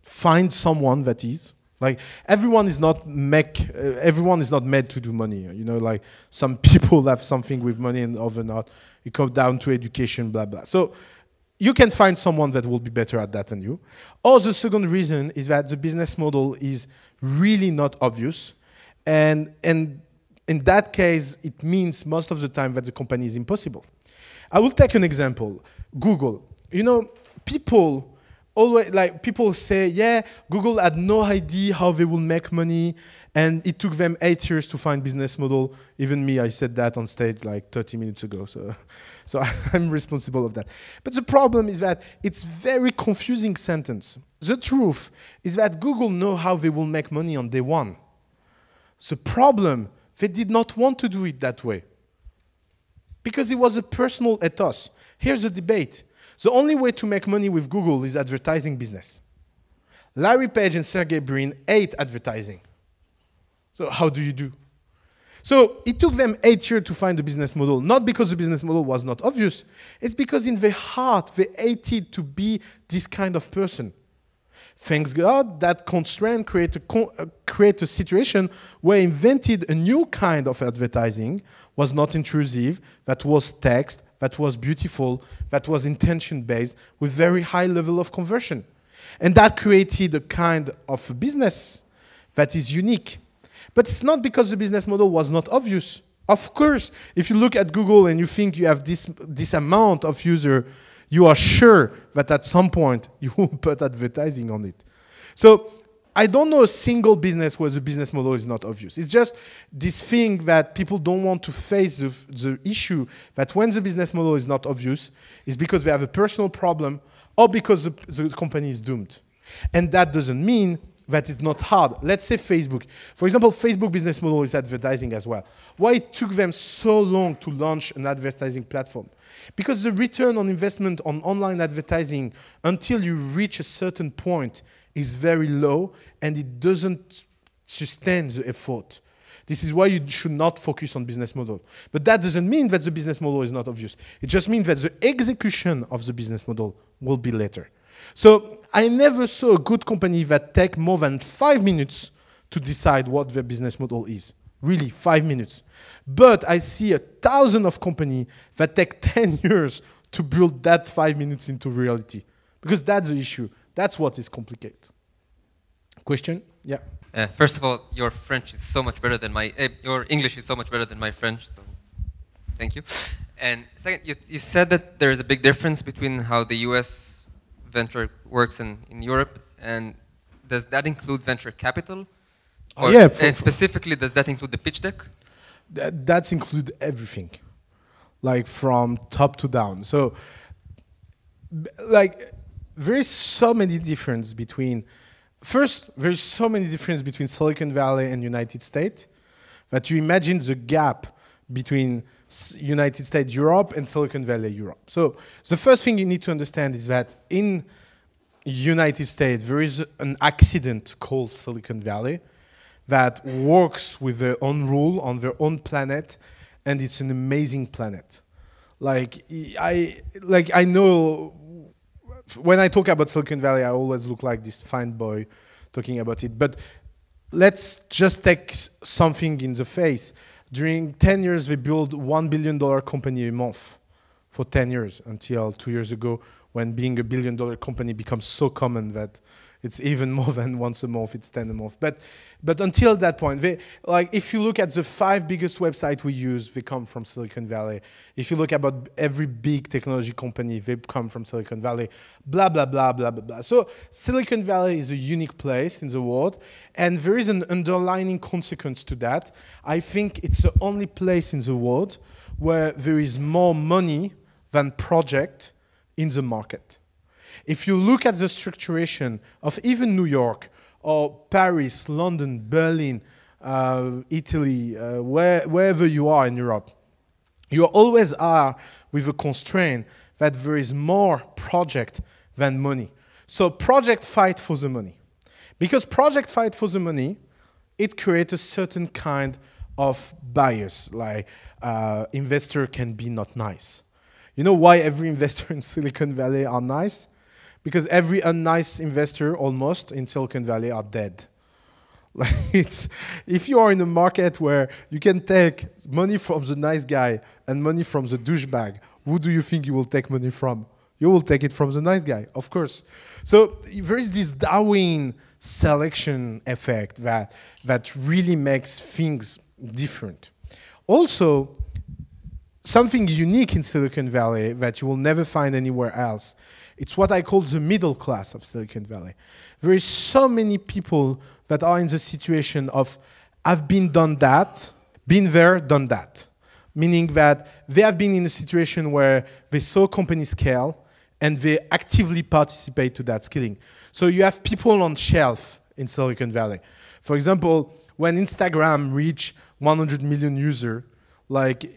find someone that is. Like everyone is not made to do money. You know, like some people have something with money and other not. It comes down to education, blah blah. So you can find someone that will be better at that than you. Or the second reason is that the business model is really not obvious, and in that case, it means most of the time that the company is impossible. I will take an example. Google. You know, people say, yeah, Google had no idea how they will make money, and it took them 8 years to find business model. Even me, I said that on stage like 30 minutes ago, so I'm responsible of that. But the problem is that it's very confusing sentence. The truth is that Google know how they will make money on day one. The problem, they did not want to do it that way, because it was a personal ethos. Here's the debate. The only way to make money with Google is advertising business. Larry Page and Sergey Brin hate advertising. So how do you do? So it took them 8 years to find the business model, not because the business model was not obvious. It's because in their heart, they hated to be this kind of person. Thanks God, that constraint create a situation where invented a new kind of advertising, was not intrusive, that was text, that was beautiful, that was intention-based, with very high level of conversion. And that created a kind of business that is unique. But it's not because the business model was not obvious. Of course, if you look at Google and you think you have this amount of user, you are sure that at some point you will put advertising on it. So I don't know a single business where the business model is not obvious. It's just this thing that people don't want to face the issue that when the business model is not obvious, is because they have a personal problem or because the company is doomed. And that doesn't mean that it's not hard. Let's say Facebook. For example, Facebook business model is advertising as well. Why it took them so long to launch an advertising platform? Because the return on investment on online advertising until you reach a certain point is very low, and it doesn't sustain the effort. This is why you should not focus on business model. But that doesn't mean that the business model is not obvious. It just means that the execution of the business model will be later. So I never saw a good company that take more than 5 minutes to decide what their business model is. Really, 5 minutes. But I see 1,000 of companies that take 10 years to build that 5 minutes into reality. Because that's the issue. That's what is complicated. Question? Yeah. First of all, your French is so much better than my, your English is so much better than my French, so thank you. And second, you said that there is a big difference between how the US venture works in Europe, and does that include venture capital? Or, yeah. And specifically, does that include the pitch deck? That's include everything, like from top to down. So, like, there is so many difference between, first, there is so many difference between Silicon Valley and United States that you imagine the gap between United States Europe and Silicon Valley Europe. So the first thing you need to understand is that in United States there is an accident called Silicon Valley that works with their own rule on their own planet, and it's an amazing planet. Like I know when I talk about Silicon Valley, I always look like this fine boy talking about it. But let's just take something in the face. During 10 years, they built $1 billion company a month for 10 years until 2 years ago when being a $1 billion company becomes so common that It's even more than once a month. It's 10 a month. But until that point, like if you look at the 5 biggest websites we use, they come from Silicon Valley. If you look about every big technology company, they come from Silicon Valley. Blah blah blah blah blah blah. So Silicon Valley is a unique place in the world, and there is an underlying consequence to that. I think it's the only place in the world where there is more money than project in the market. If you look at the structuration of even New York or Paris, London, Berlin, Italy, wherever you are in Europe, you always are with a constraint that there is more project than money. So project fight for the money. Because project fight for the money, it creates a certain kind of bias, like investor can be not nice. You know why every investor in Silicon Valley are nice? Because every unnice investor almost in Silicon Valley are dead. Like if you are in a market where you can take money from the nice guy and money from the douchebag, who do you think you will take money from? You will take it from the nice guy, of course. So there is this Darwin selection effect that really makes things different. Also, something unique in Silicon Valley that you will never find anywhere else, it's what I call the middle class of Silicon Valley. There is so many people that are in the situation of, I've been done that, been there, done that. Meaning that they have been in a situation where they saw companies scale and they actively participate to that scaling. So you have people on shelf in Silicon Valley. For example, when Instagram reached 100 million users, like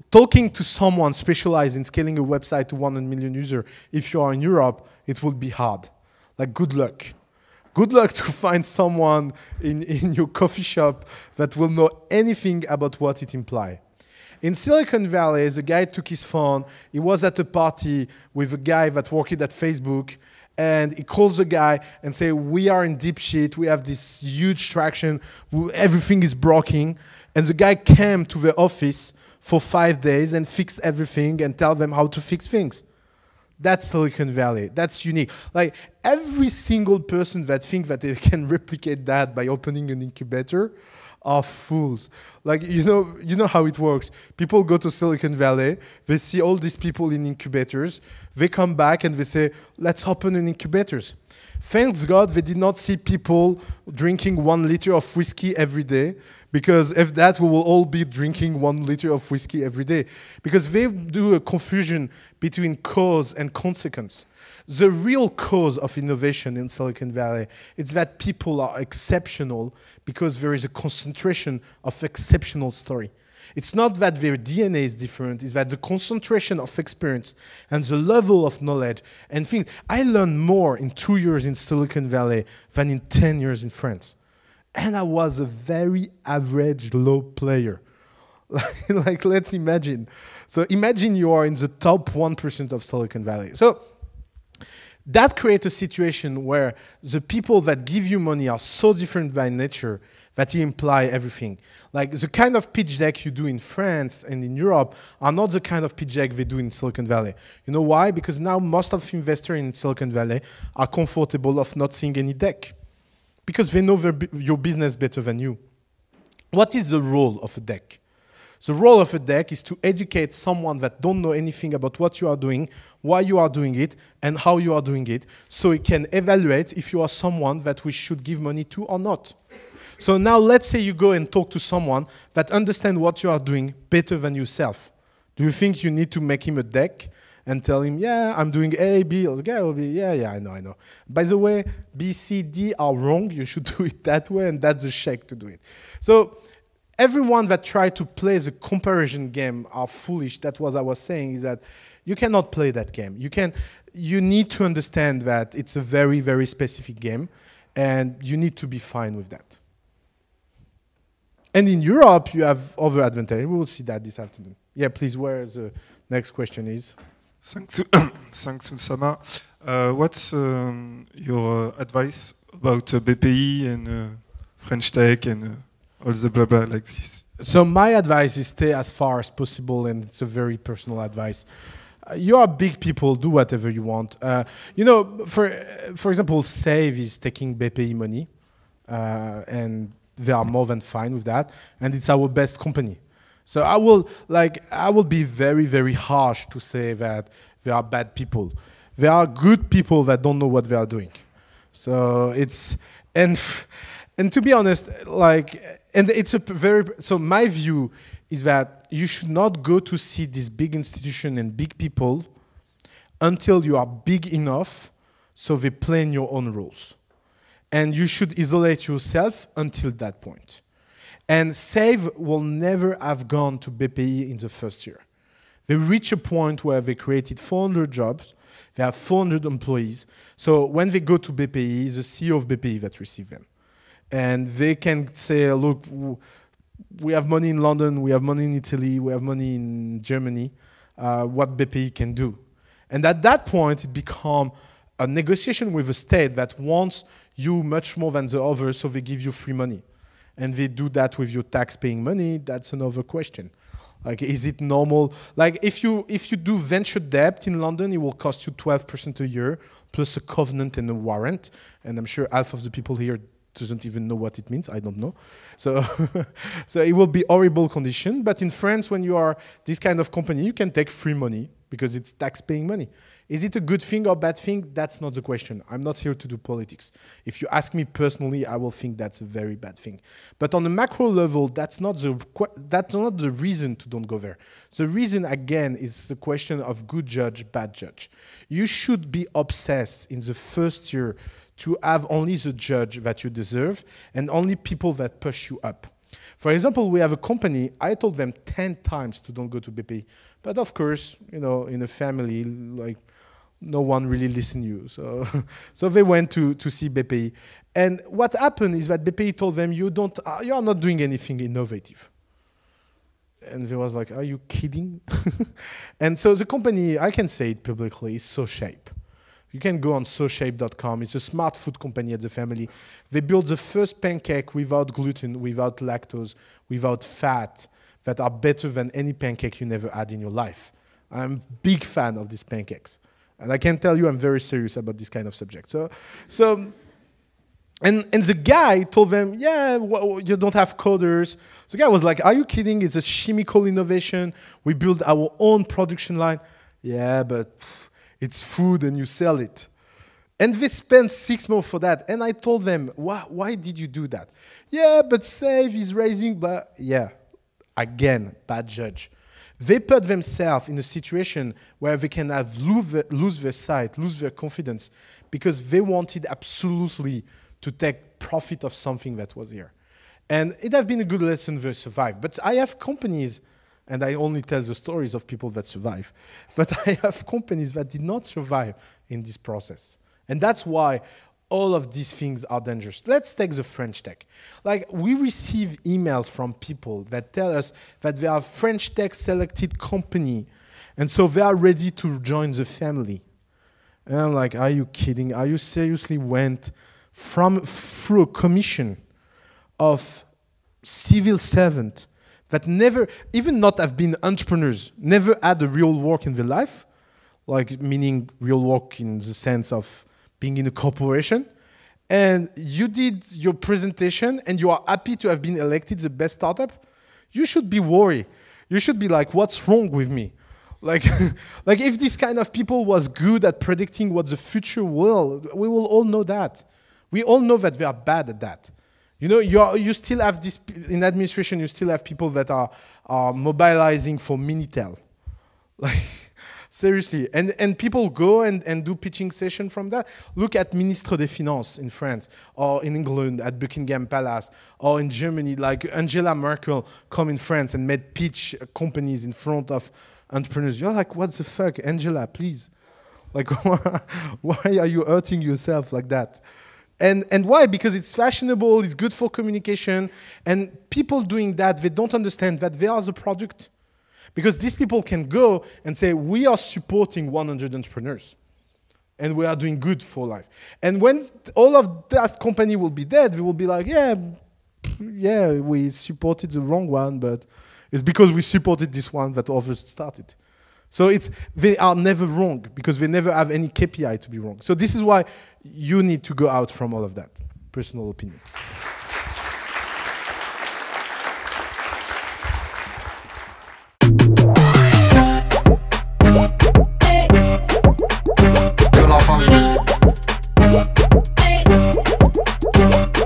talking to someone specialized in scaling a website to 100 million users, if you are in Europe, it will be hard. Like, good luck. Good luck to find someone in your coffee shop that will know anything about what it implies. In Silicon Valley, the guy took his phone, he was at a party with a guy that worked at Facebook, and he calls the guy and say, we are in deep shit, we have this huge traction, everything is broken. And the guy came to the office for 5 days and fixed everything and tell them how to fix things. That's Silicon Valley. That's unique. Like every single person that thinks that they can replicate that by opening an incubator are fools. Like you know how it works. People go to Silicon Valley, they see all these people in incubators, they come back and they say, let's open an incubators. Thanks God they did not see people drinking 1 liter of whiskey every day, because if that, we will all be drinking 1 liter of whiskey every day. Because they do a confusion between cause and consequence. The real cause of innovation in Silicon Valley is that people are exceptional because there is a concentration of exceptional story. It's not that their DNA is different, it's that the concentration of experience and the level of knowledge and things. I learned more in 2 years in Silicon Valley than in 10 years in France. And I was a very average low player. Like let's imagine. So imagine you are in the top 1% of Silicon Valley. So that creates a situation where the people that give you money are so different by nature that you imply everything. Like the kind of pitch deck you do in France and in Europe are not the kind of pitch deck they do in Silicon Valley. You know why? Because now most of investors in Silicon Valley are comfortable of not seeing any deck. Because they know your business better than you. What is the role of a deck? The role of a deck is to educate someone that don't know anything about what you are doing, why you are doing it, and how you are doing it, so it can evaluate if you are someone that we should give money to or not. So now let's say you go and talk to someone that understands what you are doing better than yourself. Do you think you need to make him a deck and tell him, yeah, I'm doing A, B, the guy will be, yeah, I know. By the way, B, C, D are wrong, you should do it that way, and that's the check to do it. So everyone that tried to play the comparison game are foolish. That's what I was saying, is that you cannot play that game. You need to understand that it's a very, very specific game, and you need to be fine with that. And in Europe, you have other advantages. We will see that this afternoon. Yeah, please, where the next question is. Thanks, OUSSAMA. What's your advice about BPI and French Tech and all the blah blah like this? So my advice is stay as far as possible, and it's a very personal advice. You are big people, do whatever you want. You know, for example, Save is taking BPI money, and they are more than fine with that, and it's our best company. So I will be very, very harsh to say that they are bad people. They are good people that don't know what they are doing. So it's, and to be honest, like, and it's a very, so my view is that you should not go to see this big institution and big people until you are big enough so they play in your own rules. And you should isolate yourself until that point. And Save will never have gone to BPI in the first year. They reach a point where they created 400 jobs, they have 400 employees. So when they go to BPI, it's the CEO of BPI that receives them. And they can say, look, we have money in London, we have money in Italy, we have money in Germany, what BPI can do. And at that point, it becomes a negotiation with the state that wants you much more than the others, so they give you free money. And they do that with your tax-paying money, that's another question. Like, is it normal? Like, if you do venture debt in London, it will cost you 12% a year, plus a covenant and a warrant. And I'm sure half of the people here doesn't even know what it means. I don't know. So, so it will be horrible condition. But in France, when you are this kind of company, you can take free money because it's tax-paying money. Is it a good thing or bad thing? That's not the question. I'm not here to do politics. If you ask me personally, I will think that's a very bad thing. But on a macro level, that's not the reason to don't go there. The reason, again, is the question of good judge, bad judge. You should be obsessed in the first year to have only the judge that you deserve and only people that push you up. For example, we have a company, I told them 10 times to don't go to BPI. But of course, you know, in a family, like, no one really listened to you. So, so they went to see BPI. And what happened is that BPI told them, you are not doing anything innovative. And they was like, are you kidding? And so the company, I can say it publicly, is SoShape. You can go on SoShape.com. It's a smart food company at the family. They built the first pancake without gluten, without lactose, without fat, that are better than any pancake you never had in your life. I'm a big fan of these pancakes. And I can tell you I'm very serious about this kind of subject. And the guy told them, yeah, well, you don't have coders. The guy was like, are you kidding? It's a chemical innovation. We build our own production line. Yeah, but it's food and you sell it. And they spent 6 months for that. And I told them, why did you do that? Yeah, but Save is raising, but yeah, again, bad judge. They put themselves in a situation where they can have lose their sight, lose their confidence, because they wanted absolutely to take profit of something that was here. And it has been a good lesson they survived. But I have companies, and I only tell the stories of people that survive, but I have companies that did not survive in this process. And that's why all of these things are dangerous. Let's take the French tech. Like, we receive emails from people that tell us that they are French tech selected company, and so they are ready to join the family. And I'm like, are you kidding? Are you seriously went through a commission of civil servant that never, even not have been entrepreneurs, never had a real work in their life, like meaning real work in the sense of being in a corporation, and you did your presentation and you are happy to have been elected the best startup, you should be worried. You should be like, what's wrong with me? Like, like if this kind of people was good at predicting what the future will, we will all know that. We all know that they are bad at that. You know, you still have this, in administration, you still have people that are mobilizing for Minitel. Like, seriously, and people go and do pitching session from that. Look at Ministre des Finances in France, or in England at Buckingham Palace, or in Germany, like Angela Merkel come in France and made pitch companies in front of entrepreneurs. You're like, what the fuck, Angela, please? Like, why are you hurting yourself like that? And why? Because it's fashionable, it's good for communication, and people doing that, they don't understand that they are the product. Because these people can go and say, we are supporting 100 entrepreneurs, and we are doing good for life. And when all of that company will be dead, we will be like, yeah, we supported the wrong one, but it's because we supported this one that others started. So they are never wrong because they never have any KPI to be wrong. So this is why you need to go out from all of that. Personal opinion.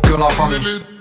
Que la famille